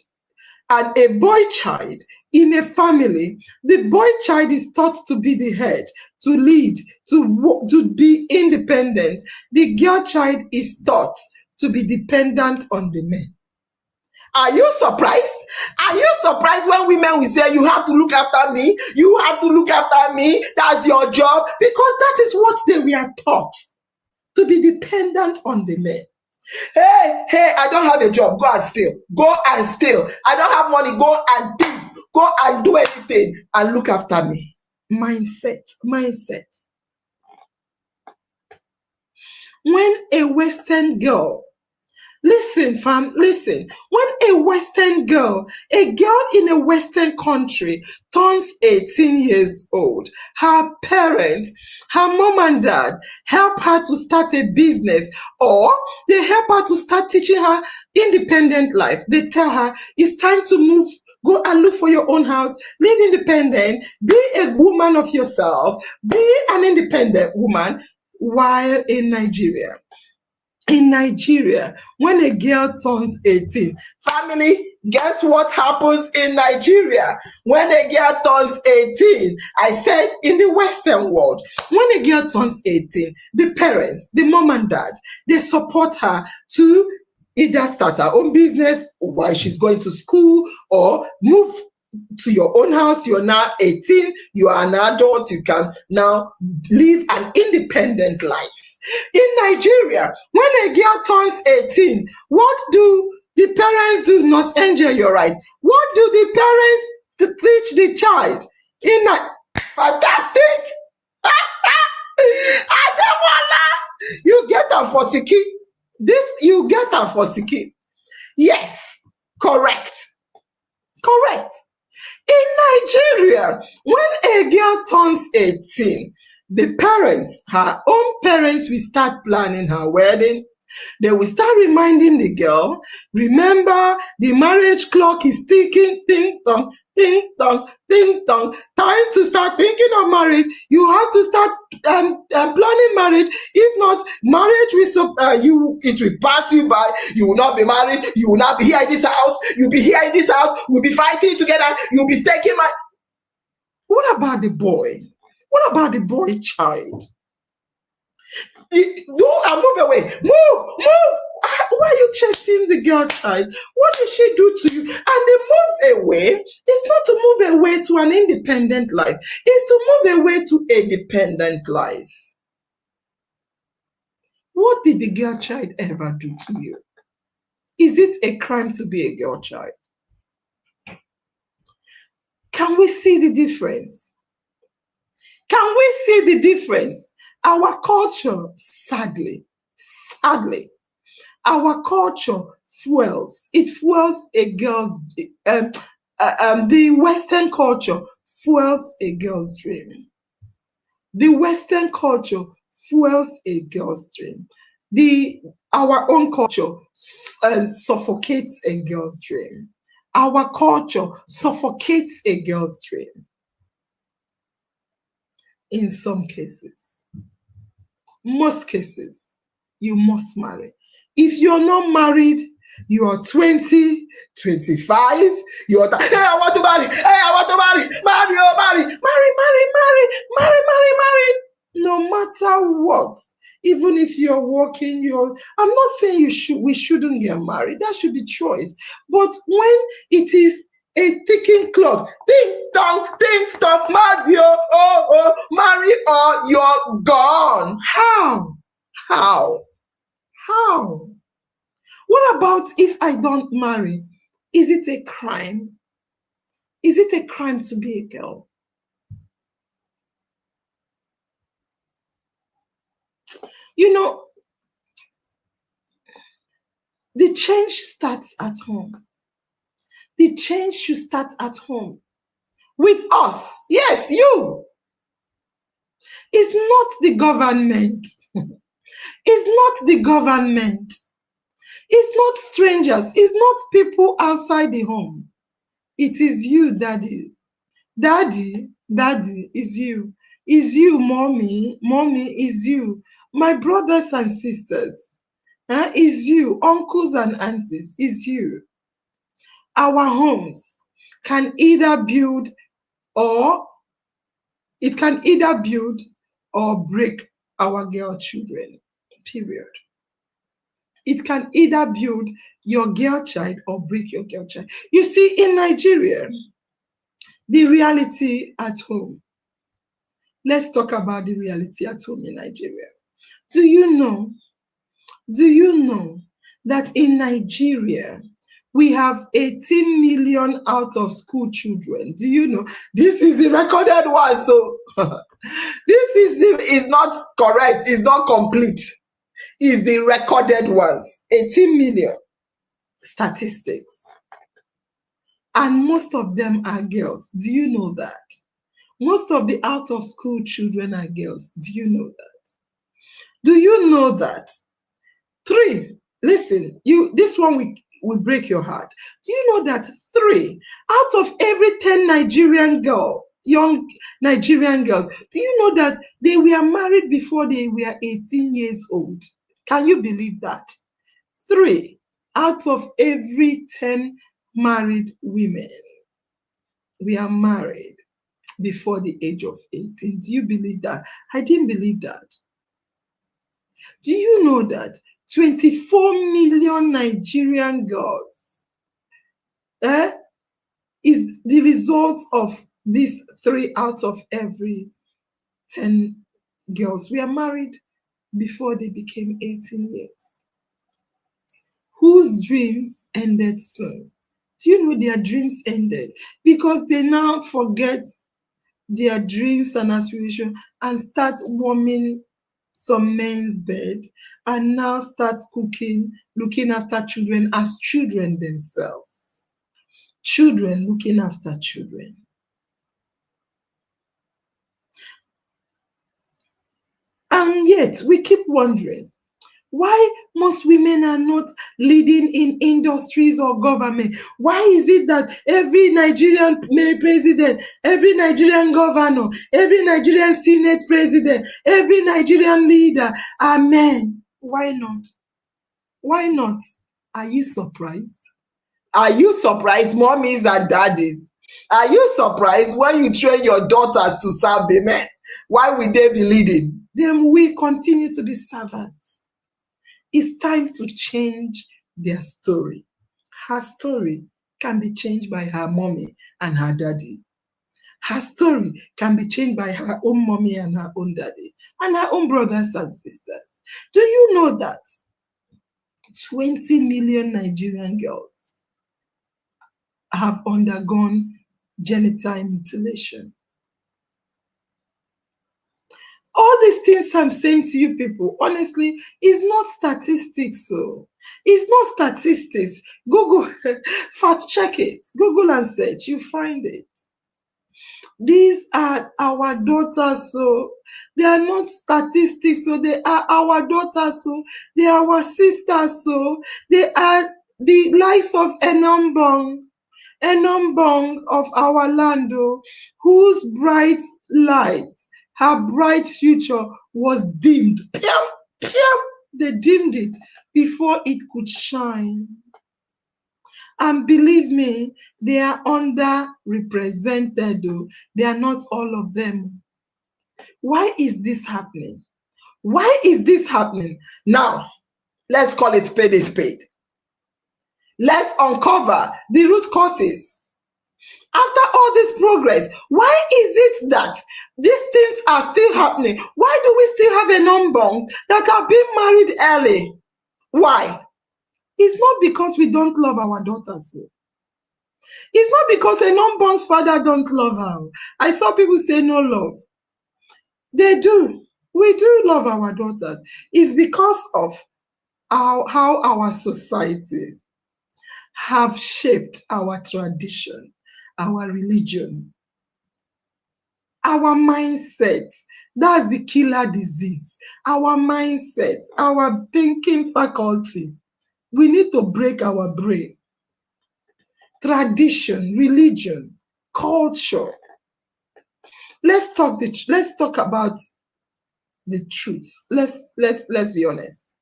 and a boy child in a family, the boy child is taught to be the head, to lead, to be independent. The girl child is taught to be dependent on the men. Are you surprised? Are you surprised when women will say, you have to look after me? You have to look after me. That's your job. Because that is what they were taught, to be dependent on the men. Hey, I don't have a job. Go and steal. Go and steal. I don't have money. Go and thief. Go and do anything and look after me. Mindset. When a Western girl, listen, fam, listen. When a Western girl, a girl in a Western country turns 18 years old, her parents, her mom and dad help her to start a business, or they help her to start teaching her independent life. They tell her it's time to move, go and look for your own house, live independent, be a woman of yourself, be an independent woman. While in Nigeria, when a girl turns 18, family, guess what happens in Nigeria? When a girl turns 18, I said in the Western world, when a girl turns 18, the parents, the mom and dad, they support her to either start her own business while she's going to school, or move to your own house. You're now 18, you are an adult, you can now live an independent life. In Nigeria, when a girl turns 18, what do the parents do? Must enjoy your right. What do the parents teach the child? Fantastic! Ademola, you get them for Siki. You get them for Siki. Yes, correct. In Nigeria, when a girl turns 18, the parents, her own parents, will start planning her wedding. They will start reminding the girl, remember, the marriage clock is ticking, ting tong, ting tong, ting tong. Time to start thinking of marriage. You have to start planning marriage. If not, marriage it will pass you by. You will not be married. You will not be here in this house. You'll be here in this house. We'll be fighting together. You'll be taking my. What about the boy? What about the boy child? Do and move away. Move. Why are you chasing the girl child? What did she do to you? And the move away is not to move away to an independent life. It's to move away to a dependent life. What did the girl child ever do to you? Is it a crime to be a girl child? Can we see the difference? Can we see the difference? Our culture, sadly, our culture fuels a girl's, the Western culture fuels a girl's dream. The Western culture fuels a girl's dream. Our own culture suffocates a girl's dream. Our culture suffocates a girl's dream. In some cases, most cases, you must marry. If you're not married, you are 20, 25, you're hey, I want to marry, marry. No matter what, even if you're working, I'm not saying we shouldn't get married. That should be choice. But when it is a ticking clock, ding dong, marry, marry or you're gone. How? What about if I don't marry? Is it a crime? Is it a crime to be a girl? You know, the change starts at home. The change should start at home. With us. Yes, you. It's not the government. It's not the government. It's not strangers. It's not people outside the home. It is you, daddy. Daddy is you. Is you, mommy. Mommy is you. My brothers and sisters. Is you. Uncles and aunties is you. Our homes can either build or break our girl children. Period. It can either build your girl child or break your girl child. You see, in Nigeria, the reality at home. Let's talk about the reality at home in Nigeria. Do you know? Do you know that in Nigeria, we have 18 million out of school children? Do you know? This is the recorded one, so this is not correct, it's not complete. It's the recorded ones. 18 million statistics. And most of them are girls. Do you know that? Most of the out of school children are girls. Do you know that? Do you know that? 3, listen, this one will break your heart. Do you know that 3 out of every 10 young Nigerian girls, do you know that they were married before they were 18 years old? Can you believe that? 3 out of every 10 married women were married before the age of 18. Do you believe that? I didn't believe that. Do you know that 24 million Nigerian girls is the result of these 3 out of every 10 girls were married before they became 18 years? Whose dreams ended soon? Do you know their dreams ended? Because they now forget their dreams and aspirations and start warming some men's bed and now start cooking, looking after children as children themselves. Children looking after children. And yet we keep wondering, why most women are not leading in industries or government? Why is it that every Nigerian president, every Nigerian governor, every Nigerian Senate president, every Nigerian leader are men? Why not? Why not? Are you surprised? Are you surprised, mommies and daddies? Are you surprised when you train your daughters to serve the men? Why will they be leading? Then we continue to be servants. It's time to change their story. Her story can be changed by her mommy and her daddy. Her story can be changed by her own mommy and her own daddy and her own brothers and sisters. Do you know that 20 million Nigerian girls have undergone genital mutilation? All these things I'm saying to you people, honestly, is not statistics. So it's not statistics. Google, fact check it. Google and search, you find it. These are our daughters, so they are not statistics. So they are our daughters, so they are our sisters, so they are the likes of Enambong of our land, whose bright light, her bright future was dimmed. Piam, piam. They dimmed it before it could shine. And believe me, they are underrepresented, though. They are not all of them. Why is this happening? Why is this happening? Now, let's call it spade a spade. Let's uncover the root causes. After all this progress, why is it that these things are still happening? Why do we still have a unborn that are being married early? Why? It's not because we don't love our daughters. It's not because a unborn's father don't love her. I saw people say no love. They do. We do love our daughters. It's because of how our society have shaped our tradition, our religion, our mindset. That's the killer disease. Our mindset, our thinking faculty. We need to break our brain. Tradition, religion, culture. Let's talk about the truth. Let's be honest.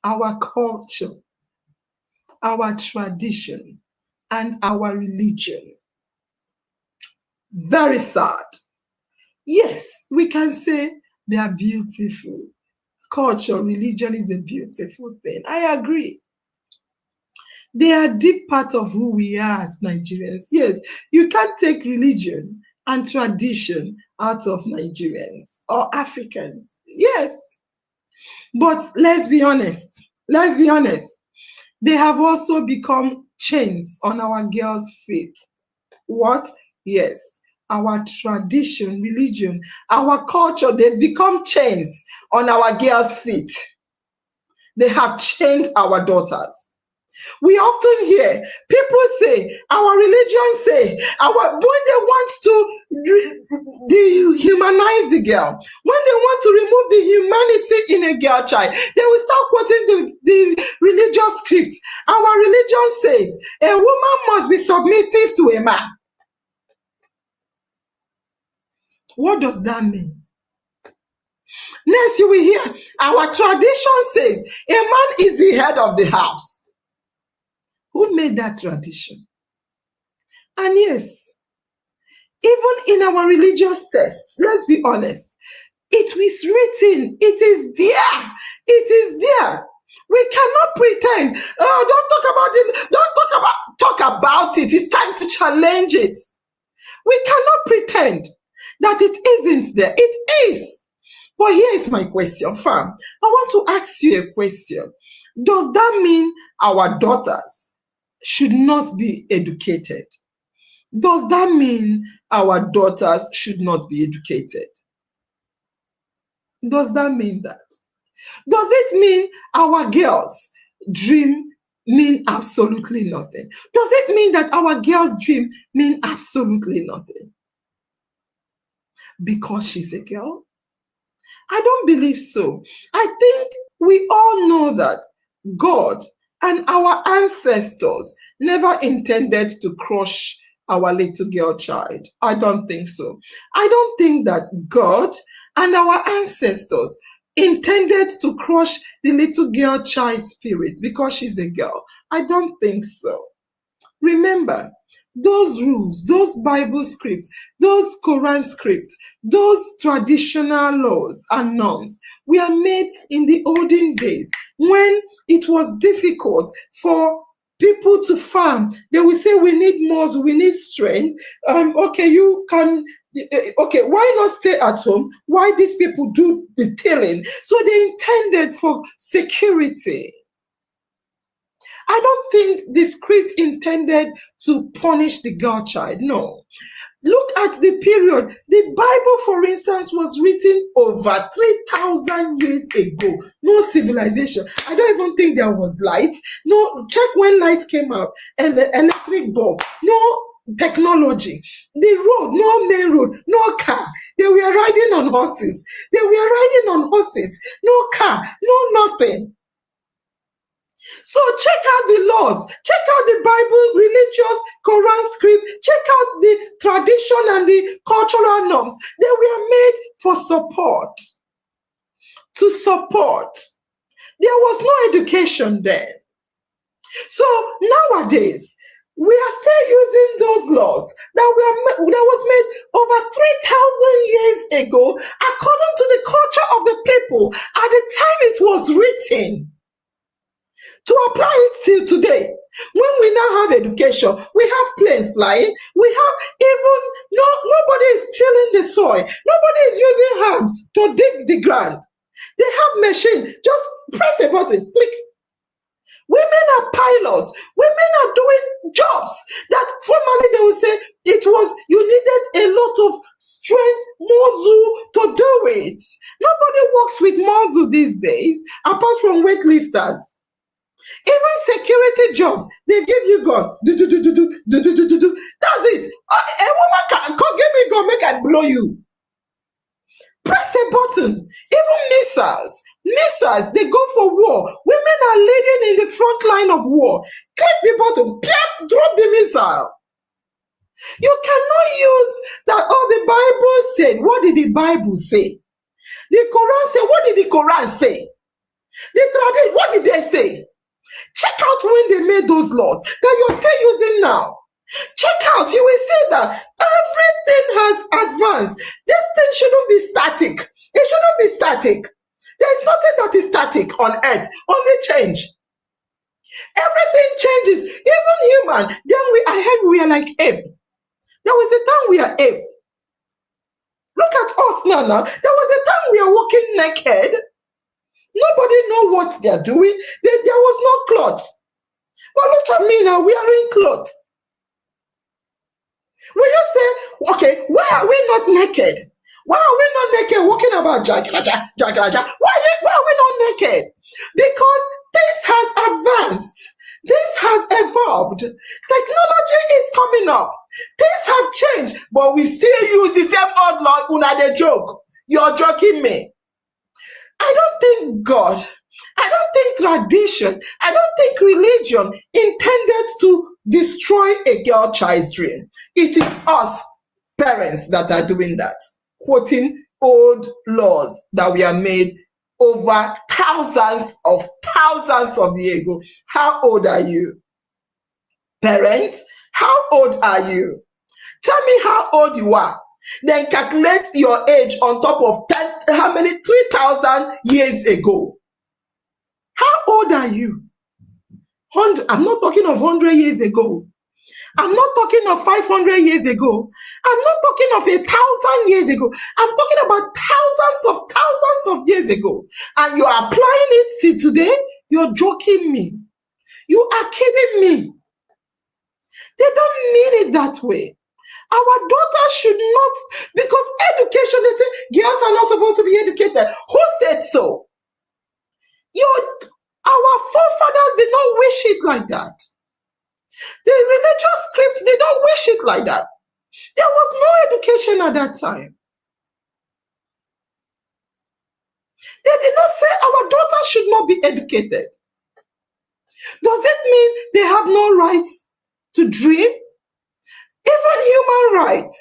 Our culture, our tradition, and our religion. Very sad. Yes, we can say they are beautiful. culture, religion is a beautiful thing. I agree. They are deep part of who we are as Nigerians. Yes, you can't take religion and tradition out of Nigerians or Africans. Yes, but let's be honest. Let's be honest. They have also become chains on our girls' feet. What? Yes. Our tradition, religion, our culture, they've become chains on our girls' feet. They have chained our daughters. We often hear people say, our religion say, when they want to dehumanize the girl, when they want to remove the humanity in a girl child, they will start quoting the religious scripts. Our religion says a woman must be submissive to a man. What does that mean? Next, you will hear our tradition says a man is the head of the house. Who made that tradition? And yes, even in our religious texts, let's be honest, it is written, it is there, it is there. We cannot pretend. Oh, don't talk about it. It's time to challenge it. We cannot pretend that it isn't there. It is. But here is my question, fam. I want to ask you a question. Does that mean our daughters should not be educated? Does that mean our daughters should not be educated? Does that mean that? Does it mean our girls' dream mean absolutely nothing? Does it mean that our girls' dream mean absolutely nothing? Because she's a girl? I don't believe so. I think we all know that God and our ancestors never intended to crush our little girl child. I don't think so. I don't think that God and our ancestors intended to crush the little girl child's spirit because she's a girl. I don't think so. Remember, those rules, those Bible scripts, those Quran scripts, those traditional laws and norms were made in the olden days when it was difficult for people to farm. They will say, we need muscle, we need strength. Okay, you can, okay, why not stay at home? Why these people do the tilling? So they intended for security. I don't think the script intended to punish the girl child. No. Look at the period. The Bible, for instance, was written over 3,000 years ago. No civilization. I don't even think there was light. No, check when light came out. And the electric bulb. No technology. The road, no main road, no car. They were riding on horses. They were riding on horses. No car, no nothing. So check out the laws, check out the Bible, religious, Quran script, check out the tradition and the cultural norms. They were made for support, to support. There was no education then. So nowadays, we are still using those laws that was made over 3,000 years ago according to the culture of the people at the time it was written. To apply it till today, when we now have education, we have plane flying, we have nobody is tilling the soil, nobody is using hand to dig the ground. They have machine, just press a button, click. Women are pilots, women are doing jobs that formerly they would say you needed a lot of strength, muscle to do it. Nobody works with muscle these days, apart from weightlifters. Even security jobs, they give you gun. That's it. A woman can come give me gun, make I blow you. Press a button. Even missiles, they go for war. Women are leading in the front line of war. Click the button, drop the missile. You cannot use that. Oh, the Bible said. What did the Bible say? The Quran said. What did the Quran say? The tradition. What did they say? Check out when they made those laws that you're still using now. Check out, you will see that everything has advanced. This thing shouldn't be static. It shouldn't be static. There is nothing that is static on earth, only change. Everything changes, even human. Then I heard we are like ape. There was a time we are ape. Look at us now. There was a time we are walking naked. Nobody know what they are doing. There was no clothes. But look at me now, we are in clothes. Will you say, okay, why are we not naked? Why are we not naked walking about jagraja? Why are we not naked? Because this has advanced. This has evolved. Technology is coming up. Things have changed, but we still use the same old law. Una the joke. You're joking me. I don't think God, I don't think tradition, I don't think religion intended to destroy a girl child's dream. It is us, parents, that are doing that, quoting old laws that we are made over thousands of years ago. How old are you? Parents, how old are you? Tell me how old you are. Then calculate your age on top of 3,000 years ago. How old are you? I'm not talking of 100 years ago. I'm not talking of 500 years ago. I'm not talking of 1,000 years ago. I'm talking about thousands of years ago. And you are applying it to today? You're joking me. You are kidding me. They don't mean it that way. Our daughters should not, because education, they say girls are not supposed to be educated. Who said so? Our forefathers did not wish it like that. The religious scripts, they don't wish it like that. There was no education at that time. They did not say our daughters should not be educated. Does it mean they have no rights to dream? Even human rights,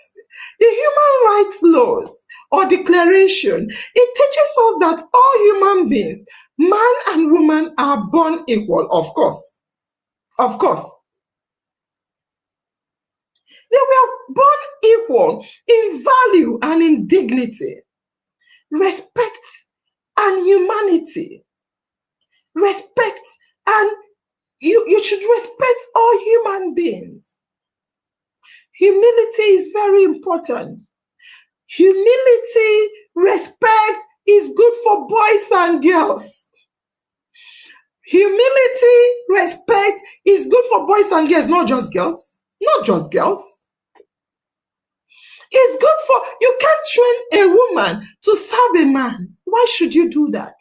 the human rights laws or declaration, it teaches us that all human beings, man and woman, are born equal, of course. Of course. They were born equal in value and in dignity, respect and humanity. Respect, and you should respect all human beings. Humility is very important. Humility, respect is good for boys and girls. Humility, respect is good for boys and girls, not just girls. Not just girls. It's good for, you can't train a woman to serve a man. Why should you do that?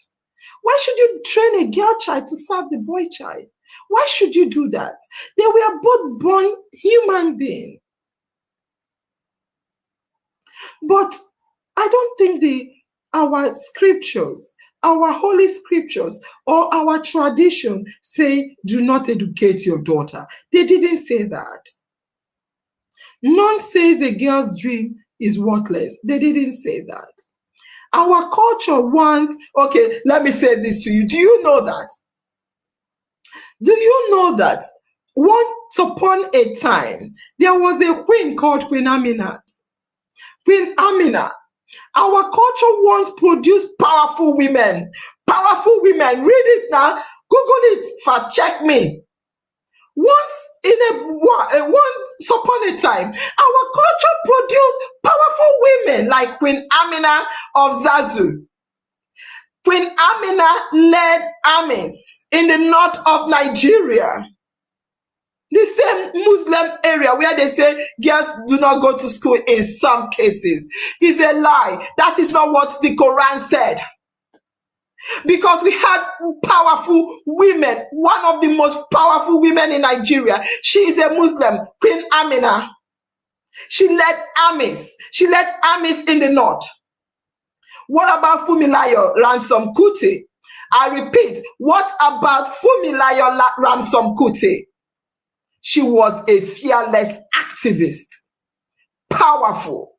Why should you train a girl child to serve the boy child? Why should you do that? They were both born human beings. But I don't think our scriptures, our holy scriptures, or our tradition say, do not educate your daughter. They didn't say that. None says a girl's dream is worthless. They didn't say that. Our culture wants, okay, let me say this to you. Do you know that? Do you know that once upon a time, there was a queen called Queen Amina? Queen Amina. Our culture once produced powerful women. Powerful women. Read it now. Google it. Fact check me. Once upon a time, our culture produced powerful women like Queen Amina of Zazu. Queen Amina led armies in the north of Nigeria. The same Muslim area where they say girls do not go to school in some cases is a lie. That is not what the Quran said. Because we had powerful women. One of the most powerful women in Nigeria. She is a Muslim, Queen Amina. She led armies. She led armies in the north. What about Fumilayo Ransom Kuti? I repeat, what about Fumilayo Ransom Kuti? She was a fearless activist. Powerful.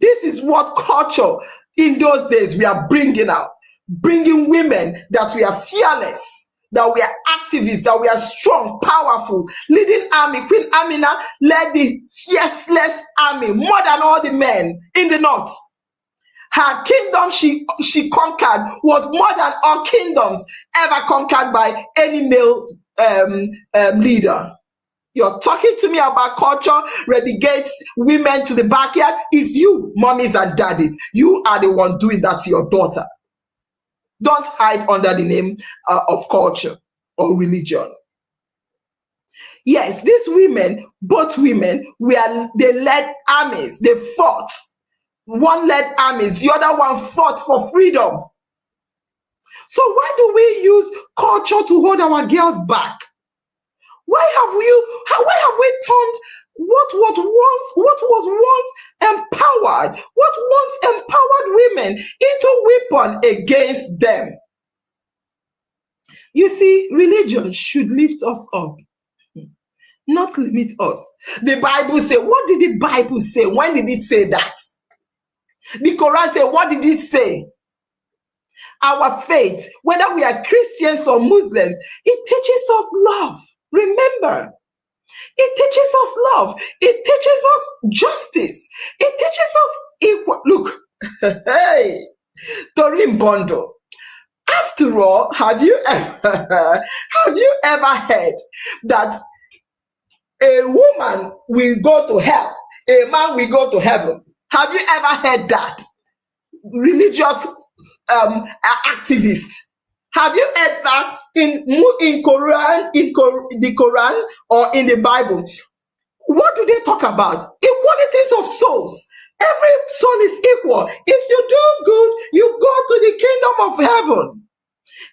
This is what culture in those days we are bringing out. Bringing women that we are fearless, that we are activists, that we are strong, powerful, leading army. Queen Amina led the fierceless army, more than all the men in the north. Her kingdom she conquered was more than all kingdoms ever conquered by any male leader. You're talking to me about culture relegates women to the backyard. It's you, mommies and daddies. You are the one doing that to your daughter. Don't hide under the name of culture or religion. Yes, these women, both women, they led armies. They fought. One led armies, the other one fought for freedom. So why do we use culture to hold our girls back? Why have we turned what was once empowered, what once empowered women into weapon against them? You see, religion should lift us up, not limit us. The Bible say, what did the Bible say? When did it say that? The Quran say, what did it say? Our faith, whether we are Christians or Muslims, it teaches us love. Remember, it teaches us love. It teaches us justice. It teaches us equal. Look, hey, Torin Bondo. After all, have you ever heard that a woman will go to hell, a man will go to heaven? Have you ever heard that? Religious activists. Have you heard that in Quran, the Quran or in the Bible? What do they talk about? Equalities of souls. Every soul is equal. If you do good, you go to the kingdom of heaven.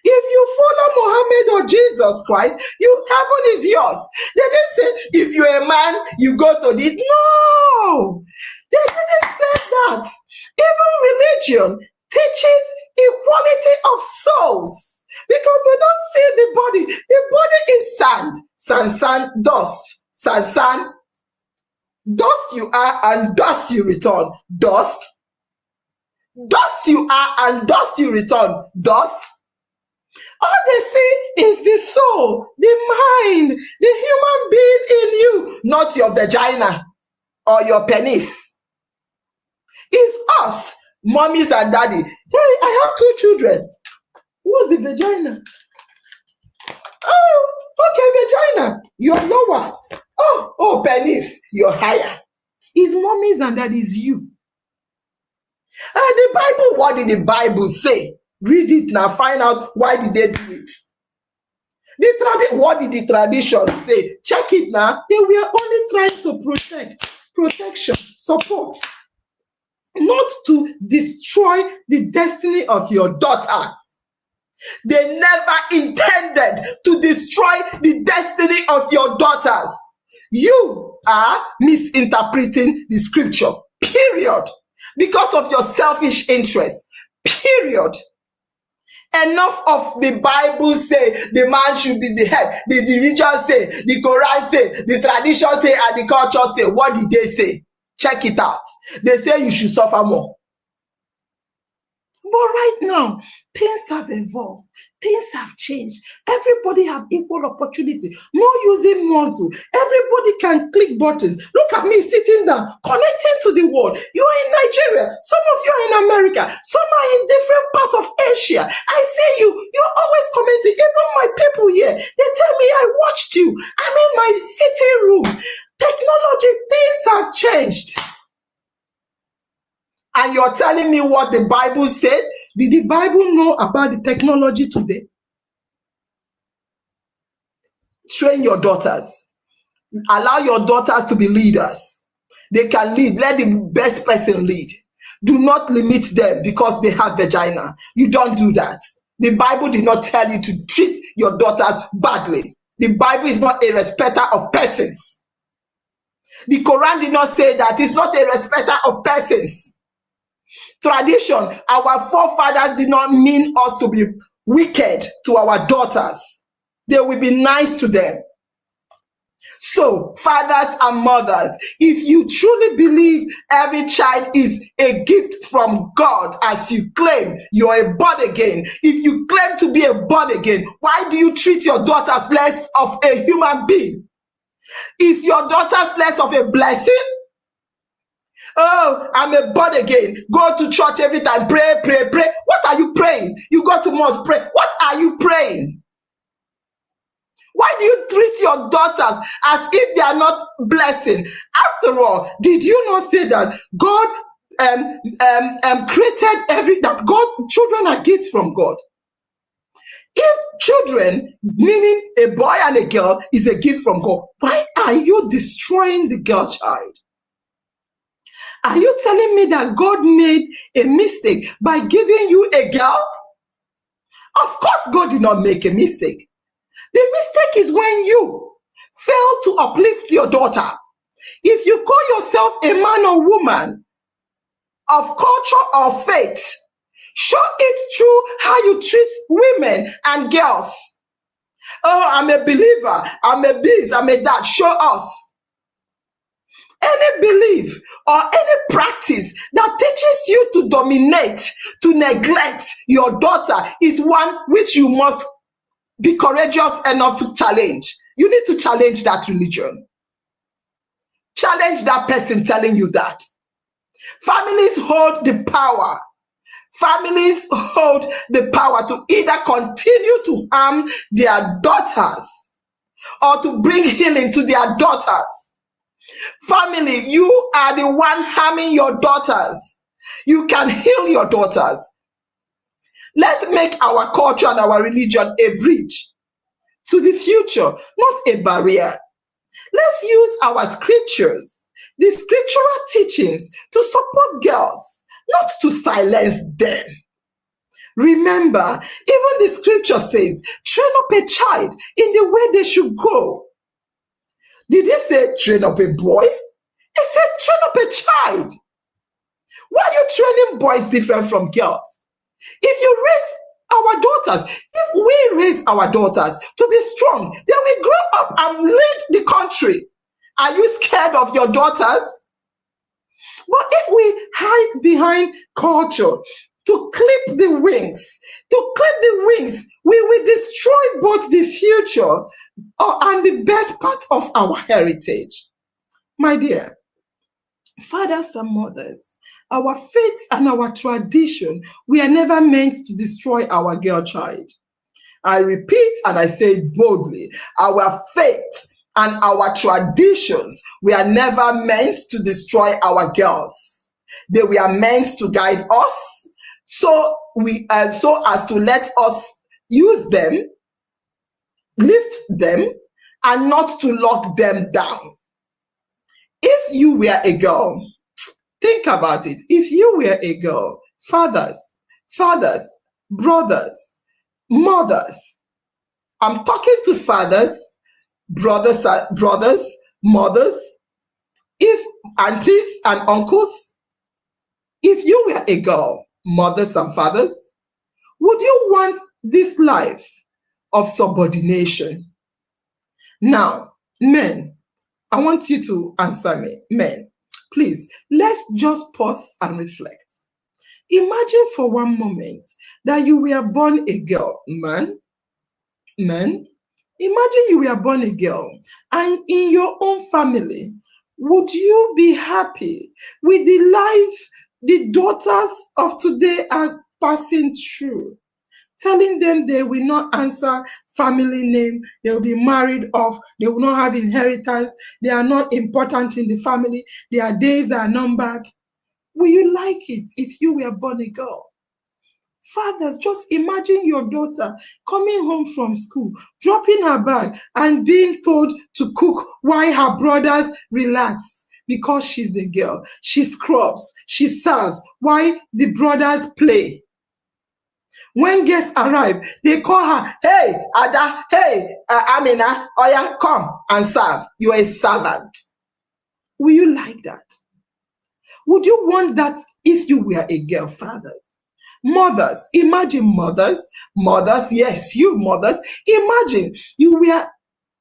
If you follow Muhammad or Jesus Christ, heaven is yours. They didn't say, if you're a man, you go to this. No! They didn't say that. Even religion teaches equality of souls because they don't see the body. The body is sand. Sand, dust. Sand, dust you are and dust you return. Dust you are and dust you return. Dust. All they see is the soul, the mind, the human being in you, not your vagina or your penis. It's us, mommies and daddy. Hey, I have 2 children. What's the vagina? Oh, okay, vagina. You're lower. Oh, penis. You're higher. It's mommies and daddies you. The Bible, what did the Bible say? Read it now. Find out why did they do it. What did the tradition say? Check it now. They were only trying to protection, support, not to destroy the destiny of your daughters. They never intended to destroy the destiny of your daughters. You are misinterpreting the scripture, period, because of your selfish interest, period. Enough of the Bible say the man should be the head. The religion say, the Quran say, the tradition say, and the culture say. What did they say? Check it out. They say you should suffer more. But right now, things have evolved. Things have changed. Everybody have equal opportunity. No using muscle. Everybody can click buttons. Look at me sitting down, connecting to the world. You are in Nigeria. Some of you are in America. Some are in different parts of Asia. I see you. You're always commenting. Even my people here, they tell me, I watched you. I'm in my sitting room. Technology, things have changed. And you're telling me what the Bible said? Did the Bible know about the technology today? Train your daughters. Allow your daughters to be leaders. They can lead. Let the best person lead. Do not limit them because they have vagina. You don't do that. The Bible did not tell you to treat your daughters badly. The Bible is not a respecter of persons. The Quran did not say that. It's not a respecter of persons. Tradition, our forefathers did not mean us to be wicked to our daughters. They will be nice to them. So, fathers and mothers, if you truly believe every child is a gift from God, as you claim you're a born again, if you claim to be a born again, why do you treat your daughters less of a human being? Is your daughters less of a blessing? Oh, I'm a born again. Go to church every time. Pray, pray, pray. What are you praying? You go to mosque, pray. What are you praying? Why do you treat your daughters as if they are not blessing? After all, did you not say that God created that children are gifts from God? If children, meaning a boy and a girl, is a gift from God, why are you destroying the girl child? Are you telling me that God made a mistake by giving you a girl? Of course, God did not make a mistake. The mistake is when you fail to uplift your daughter. If you call yourself a man or woman of culture or faith, show it through how you treat women and girls. Oh, I'm a believer. I'm a this, I'm a that. Show us. Any belief or any practice that teaches you to dominate, to neglect your daughter is one which you must be courageous enough to challenge. You need to challenge that religion. Challenge that person telling you that. Families hold the power. Families hold the power to either continue to harm their daughters or to bring healing to their daughters. Family, you are the one harming your daughters. You can heal your daughters. Let's make our culture and our religion a bridge to the future, not a barrier. Let's use our scriptures, the scriptural teachings, to support girls, not to silence them. Remember, even the scripture says, train up a child in the way they should go. Did he say train up a boy? He said train up a child. Why are you training boys different from girls? If you raise our daughters, if we raise our daughters to be strong, they will grow up and lead the country. Are you scared of your daughters? But if we hide behind culture to clip the wings, we will destroy both the future and the best part of our heritage. My dear, fathers and mothers, our faith and our tradition, we are never meant to destroy our girl child. I repeat and I say it boldly, our faith and our traditions, we are never meant to destroy our girls. They were meant to guide us, so as to let us use them, lift them, and not to lock them down. If you were a girl, think about it. If you were a girl, fathers, brothers, mothers, I'm talking to fathers, brothers, mothers, if aunties and uncles, if you were a girl, mothers and fathers, would you want this life of subordination? Now, men, I want you to answer me. Men, please, let's just pause and reflect. Imagine for one moment that you were born a girl. Men, imagine you were born a girl, and in your own family, would you be happy with the life the daughters of today are passing through? Telling them they will not answer family name, they will be married off, they will not have inheritance, they are not important in the family, their days are numbered. Will you like it if you were born a girl? Fathers, just imagine your daughter coming home from school, dropping her bag and being told to cook while her brothers relax because she's a girl. She scrubs, she serves while the brothers play. When guests arrive, they call her, hey, Ada, hey, Amina, Oya, come and serve. You are a servant. Will you like that? Would you want that if you were a girl, fathers? Mothers, imagine mothers, yes, you mothers, imagine you were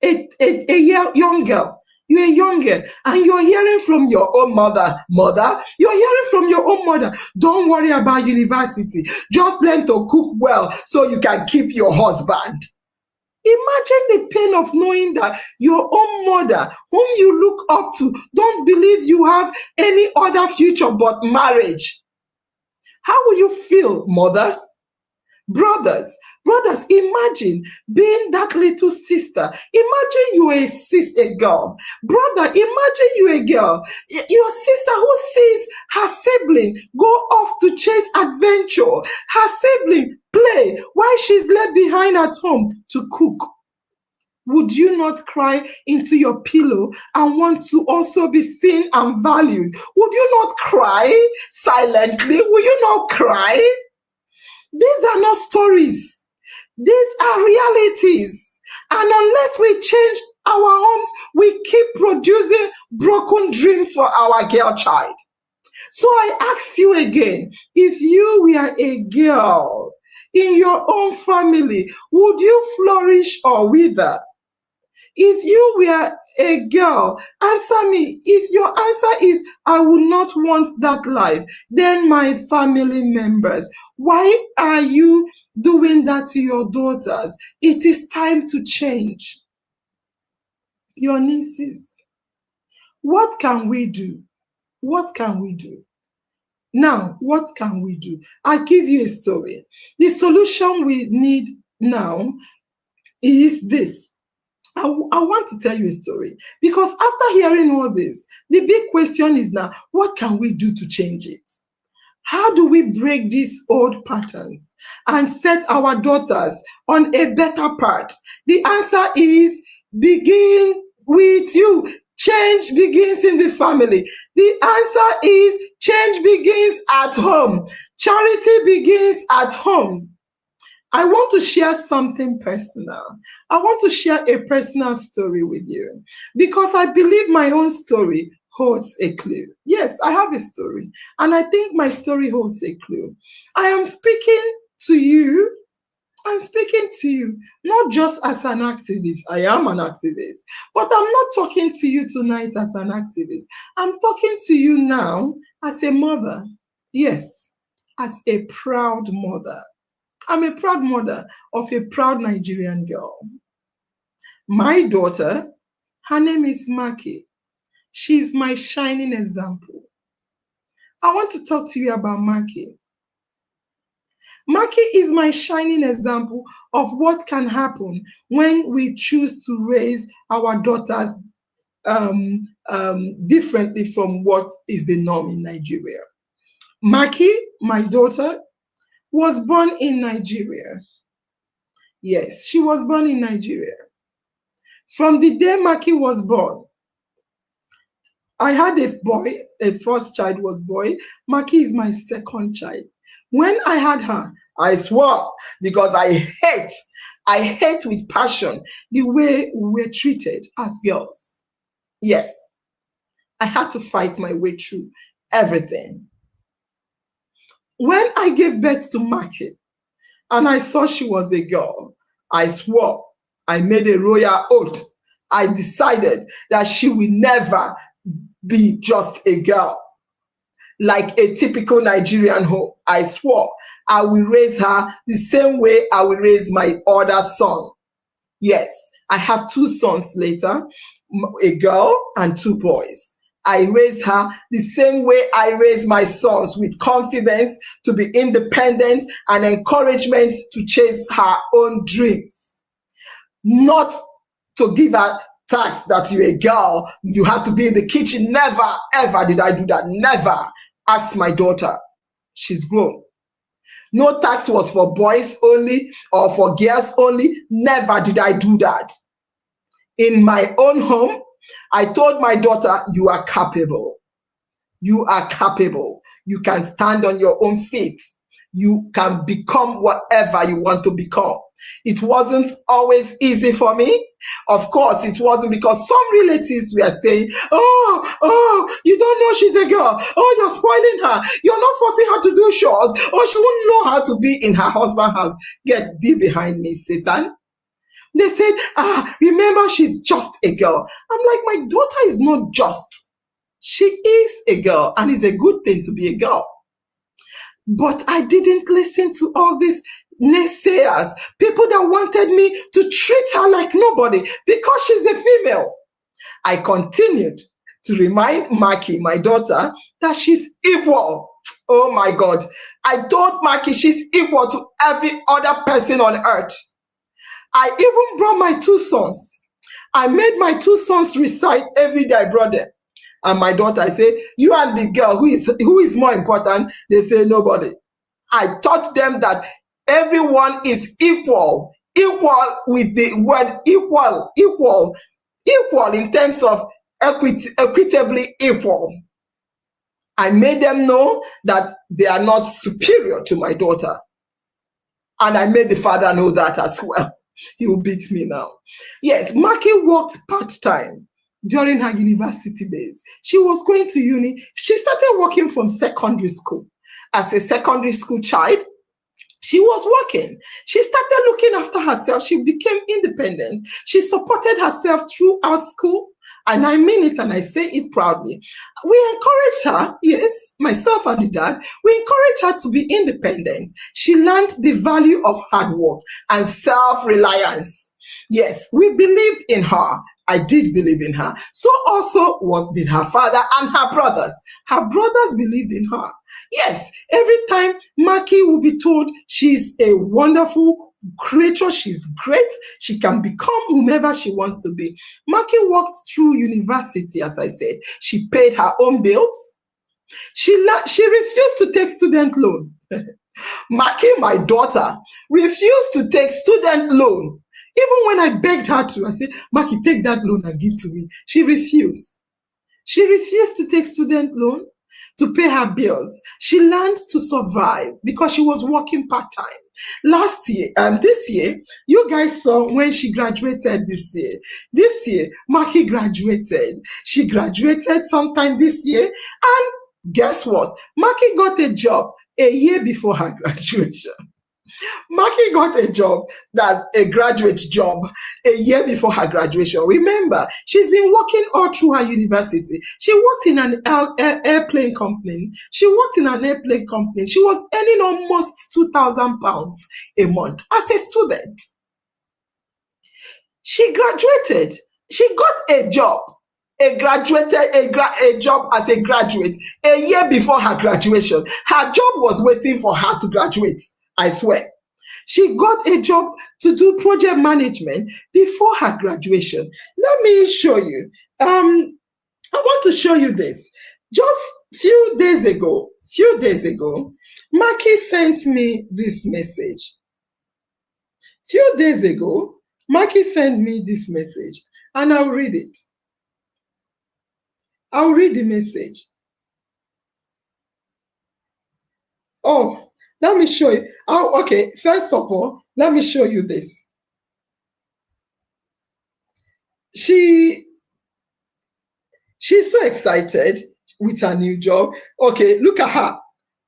a young girl. You're a young girl and you're hearing from your own mother, you're hearing from your own mother, don't worry about university, just learn to cook well so you can keep your husband. Imagine the pain of knowing that your own mother, whom you look up to, don't believe you have any other future but marriage. How will you feel, mothers? Brothers, imagine being that little sister. Imagine you a sister, girl. Brother, imagine you a girl. Your sister who sees her sibling go off to chase adventure. Her sibling play while she's left behind at home to cook. Would you not cry into your pillow and want to also be seen and valued? Would you not cry silently? Will you not cry? These are not stories. These are realities. And unless we change our homes, we keep producing broken dreams for our girl child. So I ask you again, if you were a girl in your own family, would you flourish or wither? If you were a girl, answer me. If your answer is, I would not want that life, then my family members, why are you doing that to your daughters? It is time to change. Your nieces, what can we do? What can we do? Now, what can we do? I give you a story. The solution we need now is this. I want to tell you a story because after hearing all this, the big question is now, what can we do to change it? How do we break these old patterns and set our daughters on a better path? The answer is begin with you. Change begins in the family. The answer is change begins at home. Charity begins at home. I want to share something personal. I want to share a personal story with you because I believe my own story holds a clue. Yes, I have a story, and I think my story holds a clue. I am speaking to you. I'm speaking to you not just as an activist. I am an activist, but I'm not talking to you tonight as an activist. I'm talking to you now as a mother. Yes, as a proud mother. I'm a proud mother of a proud Nigerian girl. My daughter, her name is Maki. She's my shining example. I want to talk to you about Maki. Maki is my shining example of what can happen when we choose to raise our daughters differently from what is the norm in Nigeria. Maki, my daughter, was born in Nigeria. Yes, she was born in Nigeria. From the day Maki was born, I had a boy, a first child was boy. Maki is my second child. When I had her, I swore because I hate with passion the way we were treated as girls. Yes, I had to fight my way through everything. When I gave birth to Maki and I saw she was a girl, I swore, I made a royal oath. I decided that she will never be just a girl. Like a typical Nigerian home, I swore I will raise her the same way I will raise my other son. Yes, I have two sons later, a girl and two boys. I raise her the same way I raise my sons, with confidence to be independent and encouragement to chase her own dreams. Not to give her tax that you're a girl, you have to be in the kitchen. Never, ever did I do that. Never. Ask my daughter. She's grown. No tax was for boys only or for girls only. Never did I do that. In my own home, I told my daughter, you are capable. You are capable. You can stand on your own feet. You can become whatever you want to become. It wasn't always easy for me. Of course, it wasn't, because some relatives were saying, oh, you don't know she's a girl. Oh, you're spoiling her. You're not forcing her to do chores. Oh, she won't know how to be in her husband's house. Get thee behind me, Satan. They said, remember, she's just a girl. I'm like, my daughter is not just. She is a girl, and it's a good thing to be a girl. But I didn't listen to all this naysayers, people that wanted me to treat her like nobody because she's a female. I continued to remind Maki, my daughter, that she's equal. Oh my God. I told Maki she's equal to every other person on earth. I even brought my two sons. I made my two sons recite every day. I brought them. And my daughter, I say, you and the girl, who is more important? They say, nobody. I taught them that everyone is equal. Equal with the word equal in terms of equitably equal. I made them know that they are not superior to my daughter. And I made the father know that as well. He will beat me now. Yes, Maki worked part-time during her university days. She was going to uni. She started working from secondary school. As a secondary school child, she was working. She started looking after herself. She became independent. She supported herself throughout school. And I mean it and I say it proudly. We encouraged her, yes, myself and the dad, we encouraged her to be independent. She learned the value of hard work and self-reliance. Yes, we believed in her. I did believe in her. So also did her father and her brothers. Her brothers believed in her. Yes, every time Maki will be told she's a wonderful creature, she's great, she can become whomever she wants to be. Maki walked through university, as I said. She paid her own bills. She refused to take student loan. Maki, my daughter, refused to take student loan. Even when I begged her to, I said, Maki, take that loan and give to me. She refused. She refused to take student loan to pay her bills. She learned to survive because she was working part-time. This year, you guys saw when she graduated this year. This year, Maki graduated. She graduated sometime this year. And guess what? Maki got a job a year before her graduation. Maki got a job that's a graduate job a year before her graduation. Remember, she's been working all through her university. She worked in an airplane company. She was earning almost £2,000 a month as a student. She graduated. She got a job. A job as a graduate a year before her graduation. Her job was waiting for her to graduate. I swear. She got a job to do project management before her graduation. Let me show you. I want to show you this. Just few days ago, Maki sent me this message. Few days ago, Maki sent me this message, and I'll read it. I'll read the message. Oh, let me show you. Oh, okay. First of all, let me show you this. She's so excited with her new job. Okay, look at her.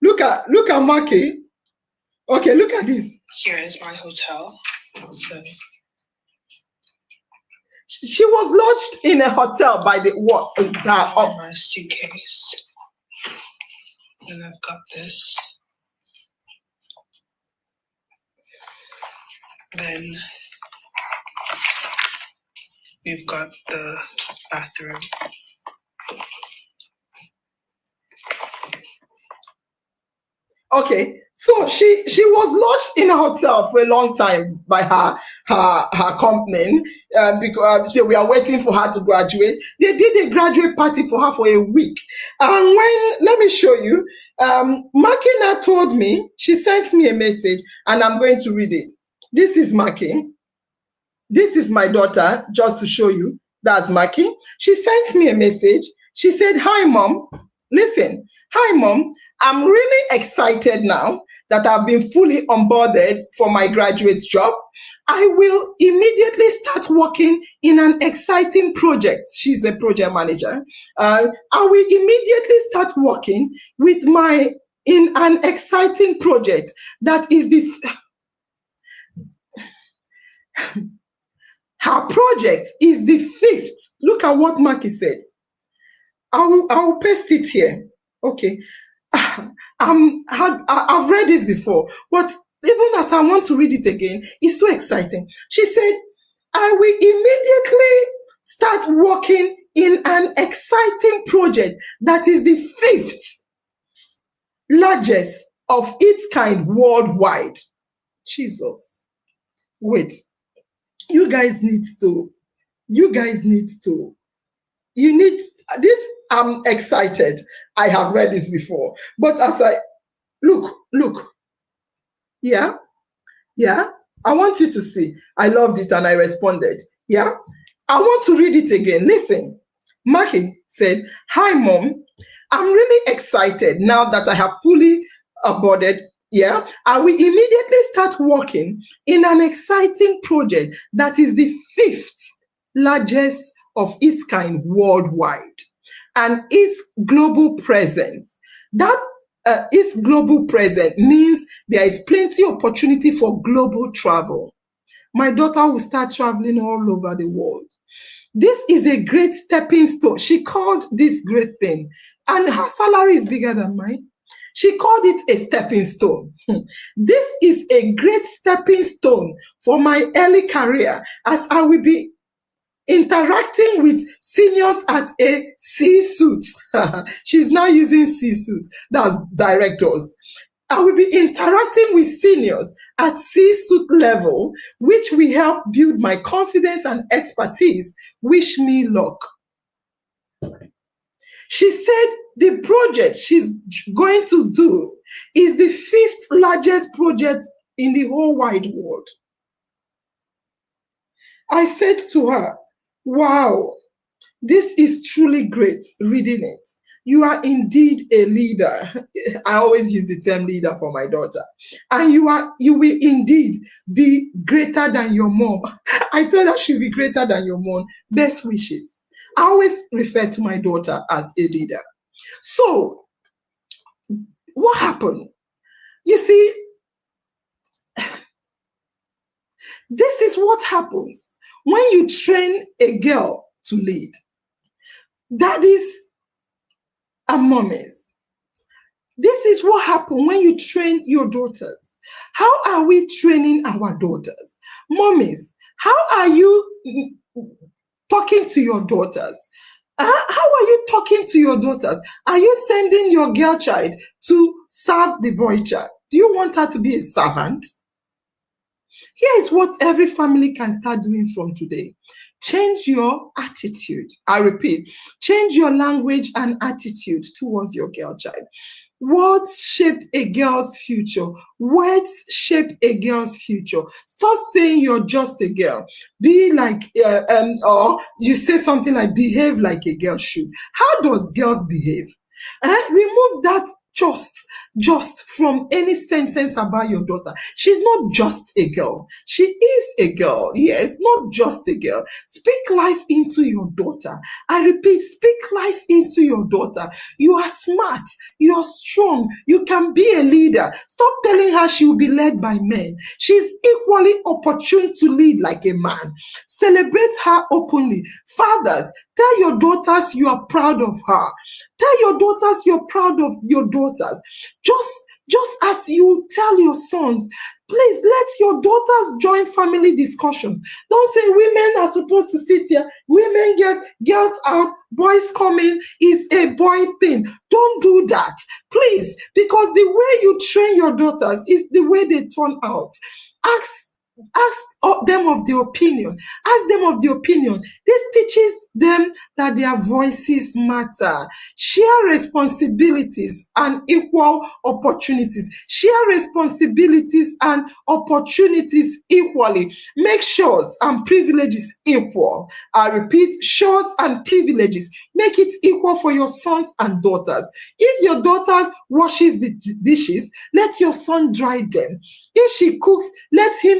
Look at Maki. Okay, look at this. Here is my hotel. So she was lodged in a hotel by the what? My suitcase. And I've got this. Then we've got the bathroom. Okay, so she was lodged in a hotel for a long time by her company because we are waiting for her to graduate. They did a graduate party for her for a week. And let me show you, Makina told me, she sent me a message and I'm going to read it. This is Maki. This is my daughter, just to show you. That's Maki. She sent me a message. She said, hi, Mom. Listen, hi, Mom. I'm really excited now that I've been fully onboarded for my graduate job. I will immediately start working in an exciting project. She's a project manager. I will immediately start working in an exciting project that is her project is the 5th. Look at what Maki said. I will paste it here. Okay. I've read this before, but even as I want to read it again, it's so exciting. She said, I will immediately start working in an exciting project that is the 5th largest of its kind worldwide. Jesus. Wait. You guys need to, you need this. I'm excited. I have read this before. But as I look, yeah, I want you to see. I loved it and I responded. Yeah. I want to read it again. Listen. Maki said, Hi, Mom. I'm really excited now that I have fully boarded. Yeah. I will immediately start working in an exciting project that is the 5th largest of its kind worldwide, and its global presence. That its global presence means there is plenty of opportunity for global travel. My daughter will start traveling all over the world. This is a great stepping stone. She called this great thing, and her salary is bigger than mine. She called it a stepping stone. This is a great stepping stone for my early career, as I will be interacting with seniors at a C-suite. She's now using C-suite. That's directors. I will be interacting with seniors at C-suite level, which will help build my confidence and expertise. Wish me luck. She said the project she's going to do is the 5th largest project in the whole wide world. I said to her, wow, this is truly great reading it. You are indeed a leader. I always use the term leader for my daughter. And you will indeed be greater than your mom. I told her she'll be greater than your mom. Best wishes. I always refer to my daughter as a leader. So, what happened? You see, this is what happens when you train a girl to lead. Daddies and mommies, this is what happens when you train your daughters. How are we training our daughters? Mommies, how are you talking to your daughters? How are you talking to your daughters? Are you sending your girl child to serve the boy child? Do you want her to be a servant? Here is what every family can start doing from today. Change your attitude. I repeat, change your language and attitude towards your girl child. Words shape a girl's future. Words shape a girl's future. Stop saying you're just a girl. Be like, or you say something like, behave like a girl should. How does girls behave? Remove that just from any sentence about your daughter. She's not just a girl. She is a girl. Yes, not just a girl. Speak life into your daughter. I repeat, speak life into your daughter. You are smart. You are strong. You can be a leader. Stop telling her she will be led by men. She's equally opportune to lead like a man. Celebrate her openly. Fathers, tell your daughters you are proud of her. Tell your daughters you're proud of your daughters. Just as you tell your sons, please let your daughters join family discussions. Don't say women are supposed to sit here, women get out, boys come in, is a boy thing. Don't do that, please, because the way you train your daughters is the way they turn out. Ask them of their opinion. Ask them of their opinion. This teaches them that their voices matter. Share responsibilities and equal opportunities. Share responsibilities and opportunities equally. Make chores and privileges equal. I repeat, chores and privileges. Make it equal for your sons and daughters. If your daughter washes the dishes, let your son dry them. If she cooks, let him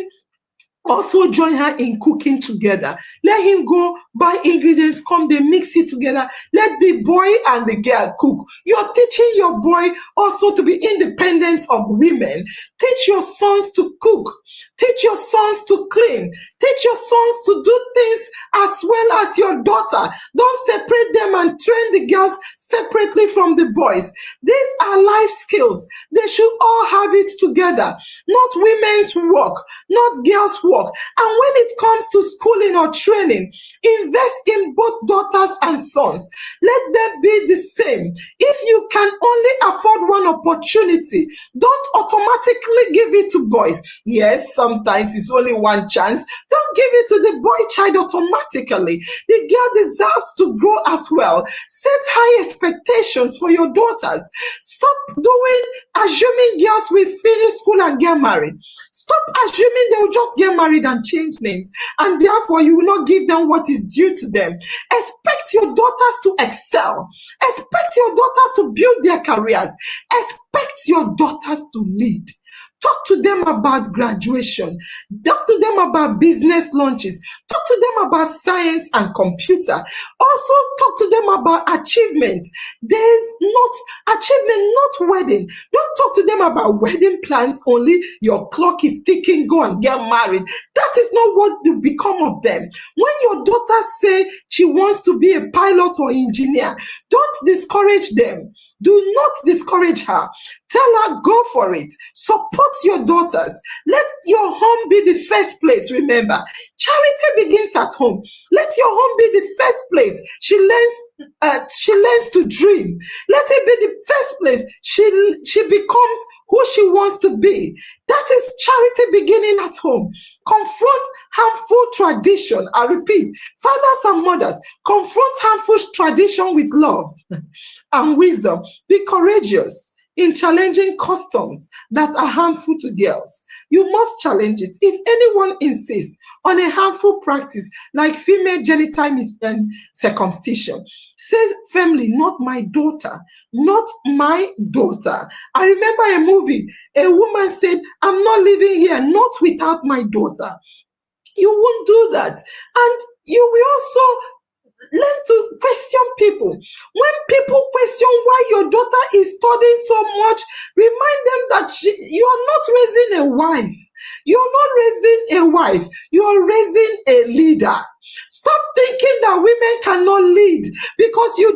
also join her in cooking together. Let him go buy ingredients, come, they mix it together. Let the boy and the girl cook. You're teaching your boy also to be independent of women. Teach your sons to cook. Teach your sons to clean. Teach your sons to do things as well as your daughter. Don't separate them and train the girls separately from the boys. These are life skills. They should all have it together. Not women's work, not girls' work. And when it comes to schooling or training, invest in both daughters and sons. Let them be the same. If you can only afford one opportunity, don't automatically give it to boys. Yes, sometimes it's only one chance. Don't give it to the boy child automatically. The girl deserves to grow as well. Set high expectations for your daughters. Stop assuming girls will finish school and get married. Stop assuming they will just get married and change names, and therefore you will not give them what is due to them. Expect your daughters to excel. Expect your daughters to build their careers. Expect your daughters to lead. Talk to them about graduation. Talk to them about business launches. Talk to them about science and computer. Also talk to them about achievement. There's not achievement, not wedding. Don't talk to them about wedding plans only. Your clock is ticking, go and get married. That is not what will become of them. When your daughter say she wants to be a pilot or engineer, don't discourage them. Do not discourage her. Tell her, go for it. Support your daughters. Let your home be the first place. Remember, charity begins at home. Let your home be the first place she learns to dream. Let it be the first place she becomes who she wants to be. That is charity beginning at home. Confront harmful tradition. I repeat, fathers and mothers, confront harmful tradition with love and wisdom. Be courageous in challenging customs that are harmful to girls. You must challenge it. If anyone insists on a harmful practice like female genital circumcision, says firmly, not my daughter, not my daughter. I remember a movie, a woman said, I'm not living here, not without my daughter. You won't do that. And you will also learn to question people. When people question why your daughter is studying so much, remind them that you are not raising a wife. You're not raising a wife. You're raising a leader. Stop thinking that women cannot lead because you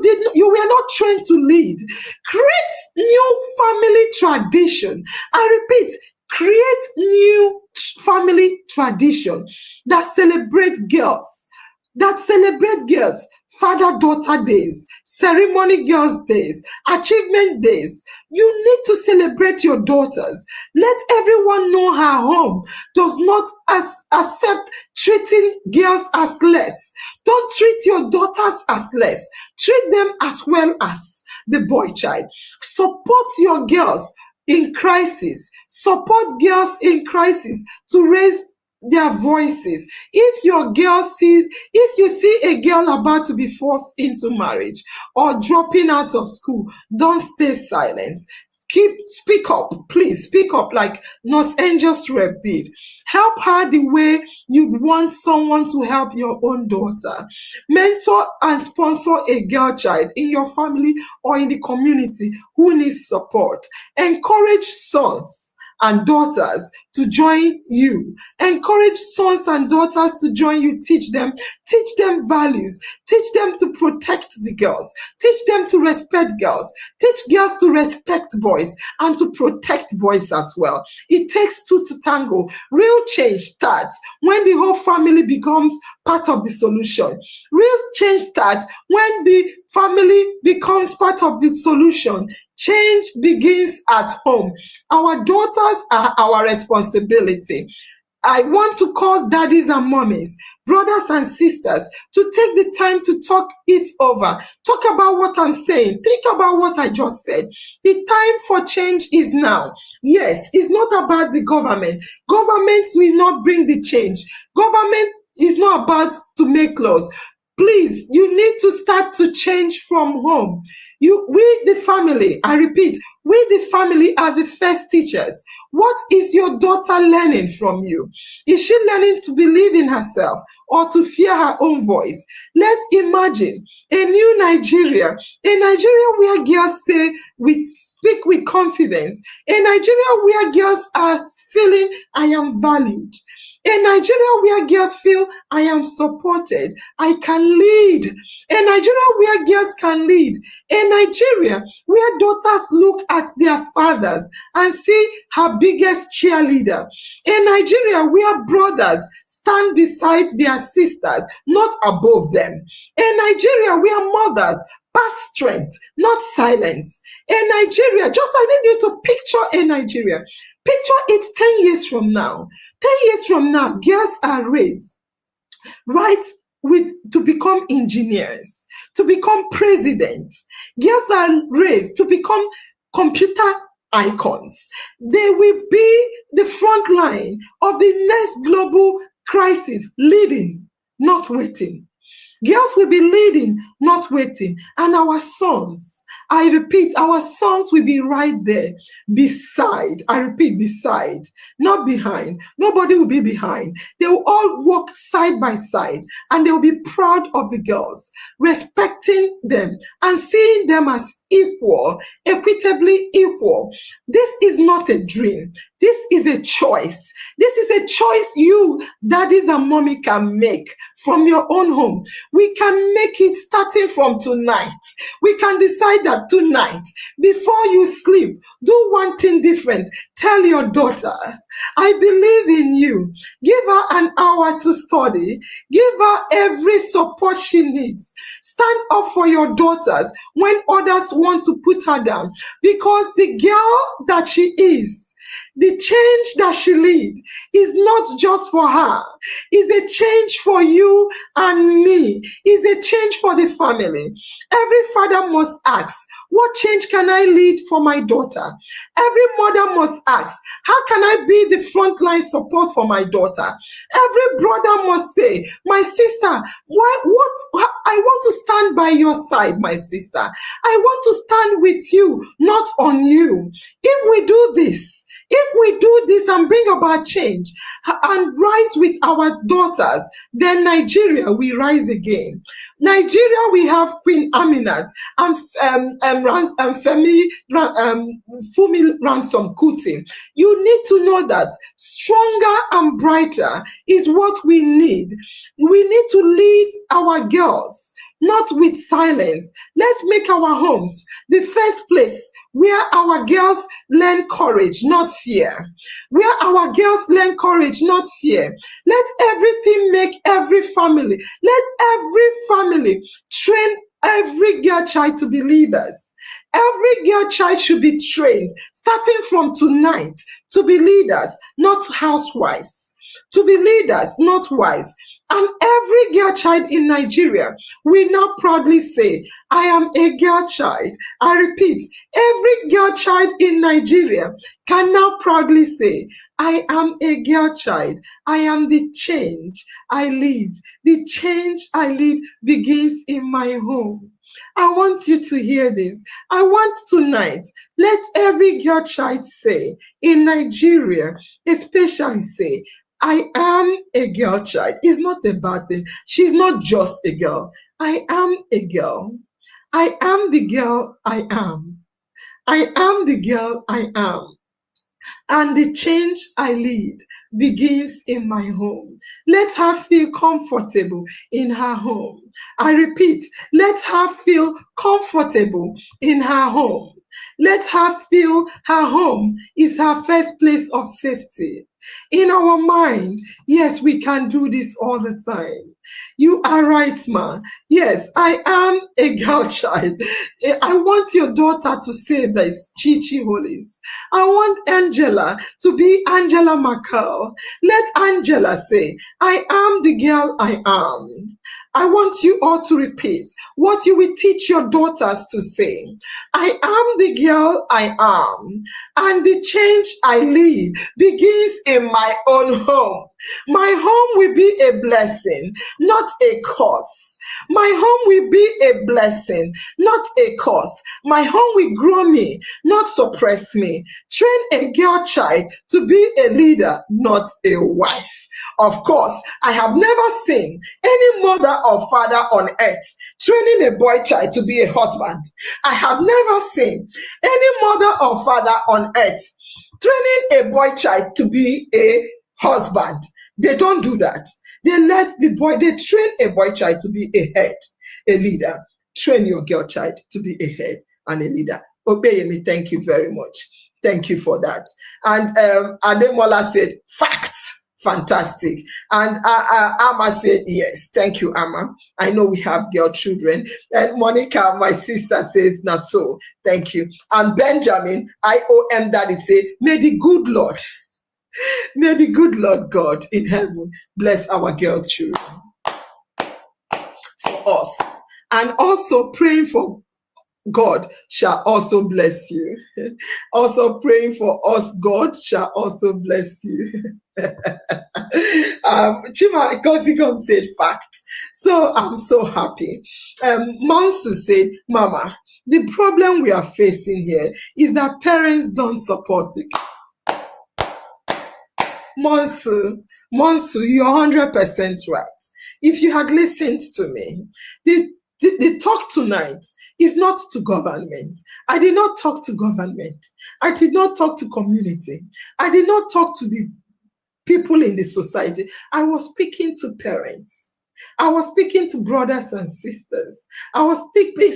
were not trained to lead. Create new family tradition. I repeat, create new family tradition that celebrate girls. Father-daughter days, ceremony girls days, achievement days. You need to celebrate your daughters. Let everyone know her home does not accept treating girls as less. Don't treat your daughters as less. Treat them as well as the boy child. Support your girls in crisis. Support girls in crisis to raise their voices. If you see a girl about to be forced into marriage or dropping out of school, don't stay silent. Speak up, please speak up like Nurse Angel's rep did. Help her the way you'd want someone to help your own daughter. Mentor and sponsor a girl child in your family or in the community who needs support. Encourage sons and daughters to join you. Encourage sons and daughters to join you. Teach them values. Teach them to protect the girls. Teach them to respect girls. Teach girls to respect boys and to protect boys as well. It takes two to tango. Real change starts when the whole family becomes part of the solution. Real change starts when the family becomes part of the solution. Change begins at home. Our daughters are our responsibility. I want to call daddies and mommies, brothers and sisters, to take the time to talk it over. Talk about what I'm saying. Think about what I just said. The time for change is now. Yes, it's not about the government. Government will not bring the change. Government is not about to make laws. Please, you need to start to change from home. We, the family, I repeat, we, the family, are the first teachers. What is your daughter learning from you? Is she learning to believe in herself or to fear her own voice? Let's imagine a new Nigeria, a Nigeria where girls say, we speak with confidence, a Nigeria where girls are feeling, I am valued. A Nigeria where girls feel I am supported, I can lead. A Nigeria where girls can lead. A Nigeria where daughters look at their fathers and see her biggest cheerleader. A Nigeria where brothers stand beside their sisters, not above them. A Nigeria where mothers pass strength, not silence. A Nigeria, just I need you to picture a Nigeria. Picture it 10 years from now. 10 years from now, girls are raised, right, to become engineers, to become presidents. Girls are raised to become computer icons. They will be the front line of the next global crisis, leading, not waiting. Girls will be leading, not waiting. And our sons, I repeat, our sons will be right there beside. I repeat, beside, not behind. Nobody will be behind. They will all walk side by side and they will be proud of the girls, respecting them and seeing them as equal, equitably equal. This is not a dream. This is a choice. This is a choice you, daddies and mommy, can make from your own home. We can make it starting from tonight. We can decide that tonight, before you sleep, do one thing different. Tell your daughters, I believe in you. Give her an hour to study. Give her every support she needs. Stand up for your daughters when others want to put her down, because the girl that she is, the change that she lead is not just for her. It's a change for you and me. It's a change for the family. Every father must ask, what change can I lead for my daughter? Every mother must ask, how can I be the frontline support for my daughter? Every brother must say, my sister, I want to stand by your side, my sister. I want to stand with you, not on you. If we do this, and bring about change and rise with our daughters, then Nigeria will rise again. Nigeria, we have Queen Aminat and Fumi Ransom Kuti. You need to know that stronger and brighter is what we need. We need to lead our girls, not with silence. Let's make our homes the first place where our girls learn courage, not fear. Where our girls learn courage, not fear. Let everything make every family. Let every family train every girl child to be leaders. Every girl child should be trained, starting from tonight, to be leaders, not housewives. To be leaders, not wives. And every girl child in Nigeria will now proudly say, I am a girl child. I repeat, every girl child in Nigeria can now proudly say, I am a girl child. I am the change I lead. The change I lead begins in my home. I want you to hear this. I want tonight, let every girl child say, in Nigeria, especially say, I am a girl child. It's not a bad thing. She's not just a girl. I am a girl. I am the girl I am. I am the girl I am. And the change I lead begins in my home. Let her feel comfortable in her home. I repeat, let her feel comfortable in her home. Let her feel her home is her first place of safety. In our mind, yes, we can do this all the time. You are right, ma. Yes, I am a girl child. I want your daughter to say this, Chichi Holis. I want Angela to be Angela Merkel. Let Angela say, I am the girl I am. I want you all to repeat what you will teach your daughters to say. I am the girl I am, and the change I lead begins in in my own home. My home will be a blessing, not a curse. My home will be a blessing, not a curse. My home will grow me, not suppress me. Train a girl child to be a leader, not a wife. Of course, I have never seen any mother or father on earth training a boy child to be a husband. I have never seen any mother or father on earth training a boy child to be a husband. They don't do that. They train a boy child to be a head, a leader. Train your girl child to be a head and a leader. Obeyemi, thank you very much. Thank you for that. And Ademola said, facts. Fantastic. And Amma said, yes. Thank you, Amma. I know we have girl children. And Monica, my sister, says, na so. Thank you. And Benjamin, IOM Daddy, say, may the good Lord God in heaven bless our girl children for us. And also praying for God shall also bless you. Also praying for us, God shall also bless you. Chima Gosigom said facts. So I'm so happy. Mansu said, Mama, the problem we are facing here is that parents don't support the Monsu, you're 100% right. If you had listened to me, the talk tonight is not to government. I did not talk to government. I did not talk to community. I did not talk to the people in the society. I was speaking to parents. I was speaking to brothers and sisters. I was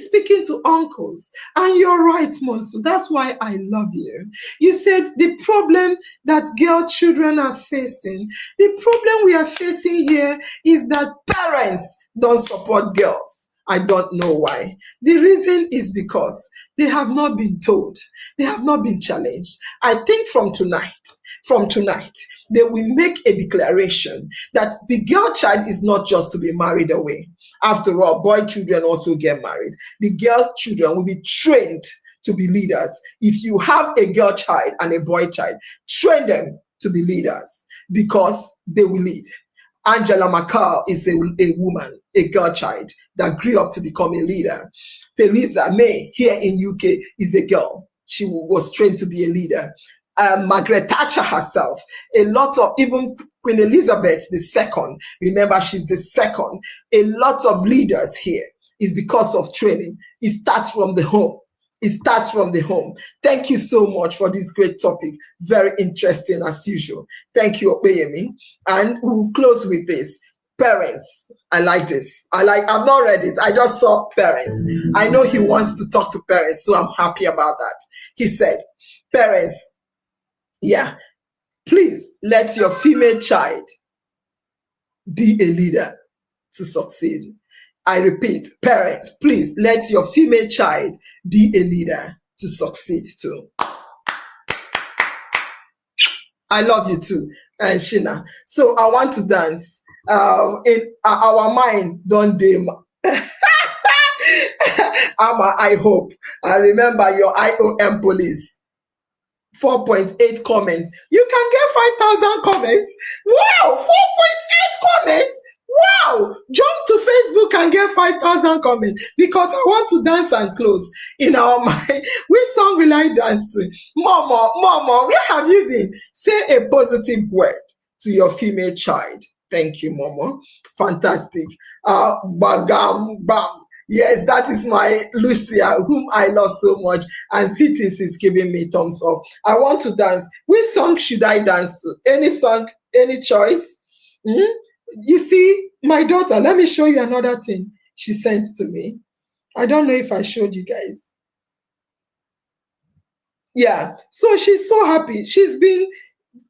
speaking to uncles. And you're right, Monsu. That's why I love you. You said the problem that girl children are facing, the problem we are facing here is that parents don't support girls. I don't know why. The reason is because they have not been told. They have not been challenged. I think from tonight, they will make a declaration that the girl child is not just to be married away. After all, boy children also get married. The girl children will be trained to be leaders. If you have a girl child and a boy child, train them to be leaders because they will lead. Angela Merkel is a woman, a girl child that grew up to become a leader. Theresa May here in UK is a girl. She was trained to be a leader. Margaret Thatcher herself, a lot of, even Queen Elizabeth II, remember she's the second. A lot of leaders here is because of training. It starts from the home. It starts from the home. Thank you so much for this great topic. Very interesting as usual. Thank you, Opeyemi. And we'll close with this. Parents, I like this. I've not read it. I just saw parents. I know he wants to talk to parents, so I'm happy about that. He said, parents, yeah, please let your female child be a leader to succeed. I repeat, parents, please let your female child be a leader to succeed too. I love you too, Shina. So I want to dance. In our mind, don't dim. Amma, I hope. I remember your IOM police. 4.8 comments. You can get 5,000 comments. Wow, 4.8 comments. Wow, jump to Facebook and get 5,000 comments because I want to dance and close in our mind. Which song will I dance to? Mama, where have you been? Say a positive word to your female child. Thank you, Mama. Fantastic. Bagam, bam. Yes, that is my Lucia, whom I love so much. And Cities is giving me thumbs up. I want to dance. Which song should I dance to? Any song, any choice? You see, my daughter, let me show you another thing she sent to me. I don't know if I showed you guys. Yeah, so she's so happy. She's been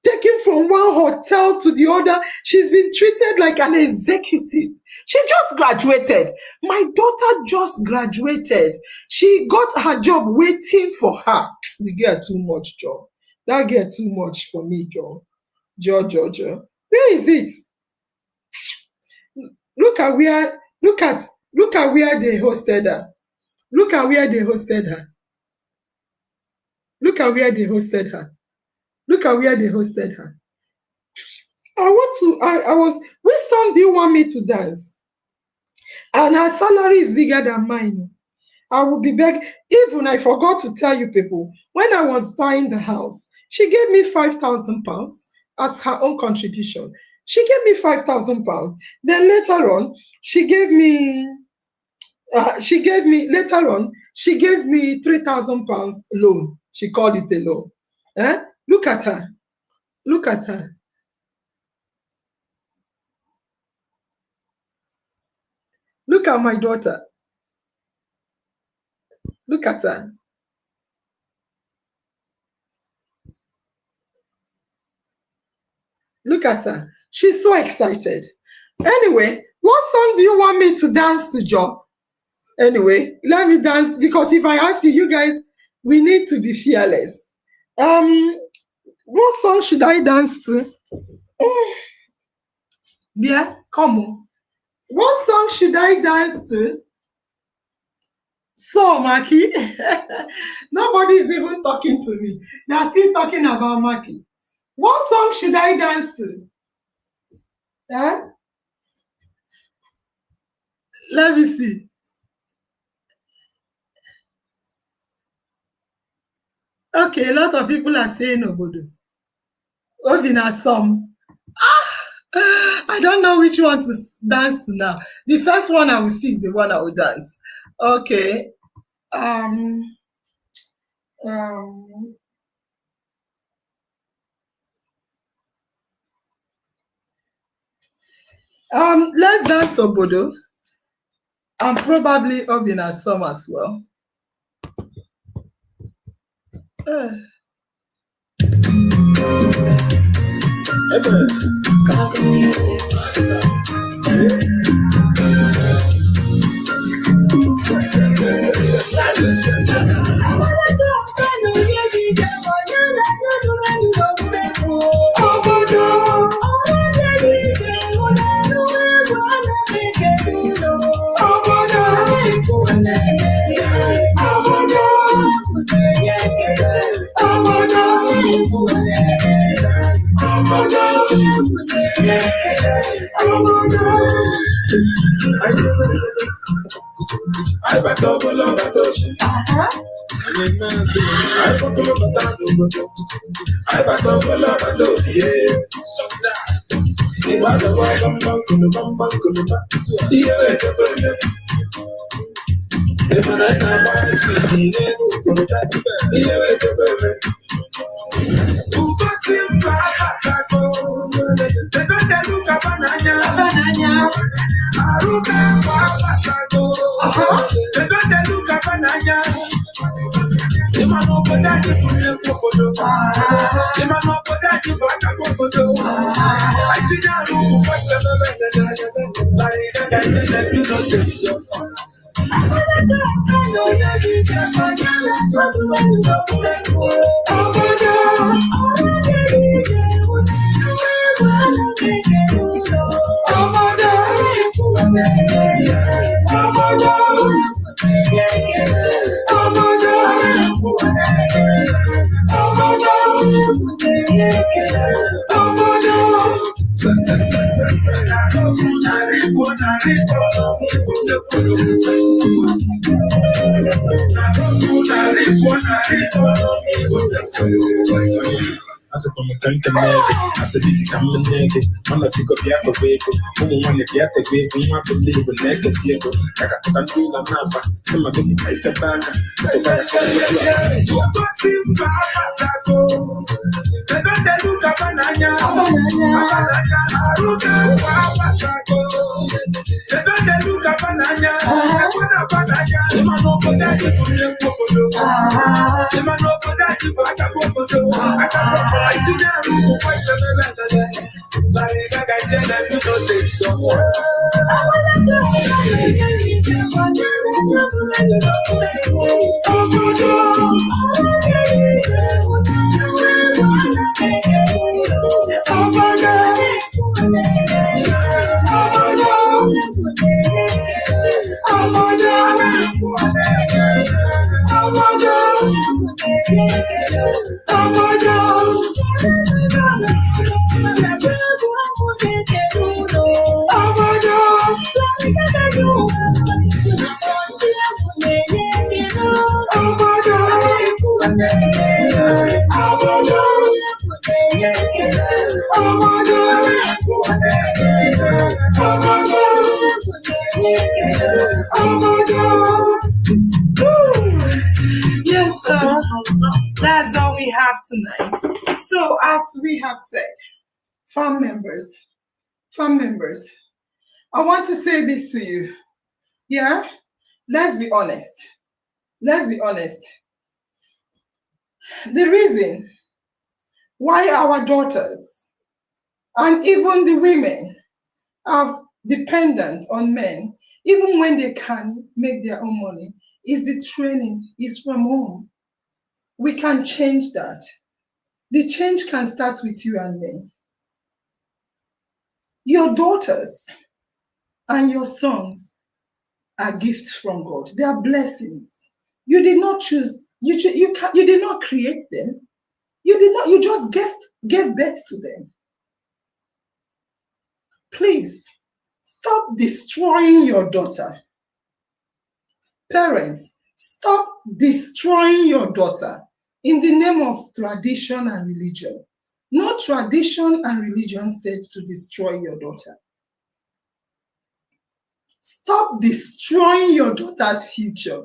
taken from one hotel to the other. She's been treated like an executive. She just graduated. My daughter just graduated. She got her job waiting for her. The girl too much, Joe. That girl too much for me, Joe. Joe. Where is it? Look at where they hosted her. Look at where they hosted her. Look at where they hosted her. I was, which song do you want me to dance? And her salary is bigger than mine. I will be begging. Even I forgot to tell you people, when I was buying the house, she gave me £5,000 as her own contribution. She gave me £5,000. Then later on, she gave me £3,000 loan. She called it a loan. Look at her. Look at her. Look at my daughter. Look at her. Look at her. She's so excited. Anyway, what song do you want me to dance to, Joe? Anyway, let me dance, because if I ask you, you guys, we need to be fearless. What song should I dance to? Yeah, come on. What song should I dance to? So, Maki, nobody is even talking to me. They are still talking about Maki. What song should I dance to? Let me see. Okay, a lot of people are saying Obodo. Obina some. I don't know which one to dance to now. The first one I will see is the one I will dance. Okay. Let's dance Obodo. And probably Obina some as well. I said, I'm a kanka nigga. I said, you come the nigga. I'm not you go be a baby. Who want to get the baby? Who want to believe in niggas? Giggle. I got to do the number. Some of them type the back. You got to see Bago. They don't look up an anya. They don't look up an anya. They man no go that you put they man no go that you put I can't I think I'm going to say that like I got you if you don't take someone. Yes, that's all we have tonight. So, as we have said, farm members, I want to say this to you. Yeah, let's be honest. Let's be honest. The reason why our daughters and even the women are dependent on men, even when they can make their own money, is the training is from home. We can change that. The change can start with you and me. Your daughters and your sons are gifts from God. They are blessings. You did not choose. You did not create them. You did not. You just gave birth to them. Please stop destroying your daughter. Parents, stop destroying your daughter in the name of tradition and religion. No tradition and religion said to destroy your daughter. Stop destroying your daughter's future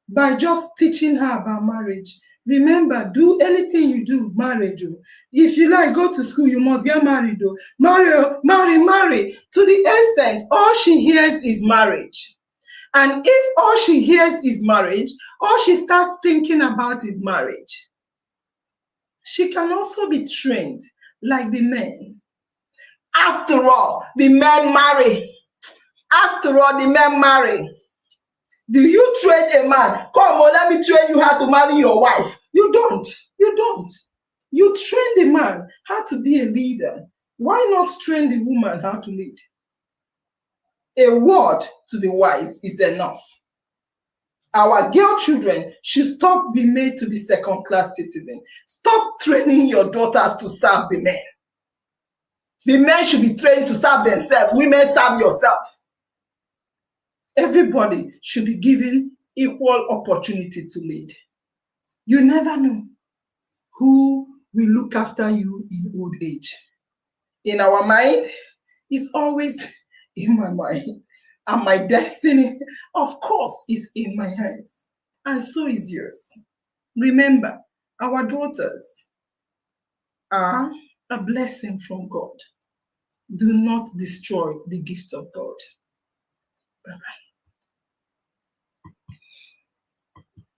by just teaching her about marriage. Remember, do anything you do, marriage. If you like, go to school, you must get married. Marry. To the extent, all she hears is marriage. And if all she hears is marriage, all she starts thinking about is marriage. She can also be trained like the men. After all, the men marry. After all, the men marry. Do you train a man? Come on, let me train you how to marry your wife. You don't. You don't. You train the man how to be a leader. Why not train the woman how to lead? A word to the wise is enough. Our girl children should stop being made to be second-class citizens. Stop training your daughters to serve the men. The men should be trained to serve themselves. Women, serve yourself. Everybody should be given equal opportunity to lead. You never know who will look after you in old age. In our mind, it's always in my mind. And my destiny, of course, is in my hands. And so is yours. Remember, our daughters are a blessing from God. Do not destroy the gift of God. Bye-bye.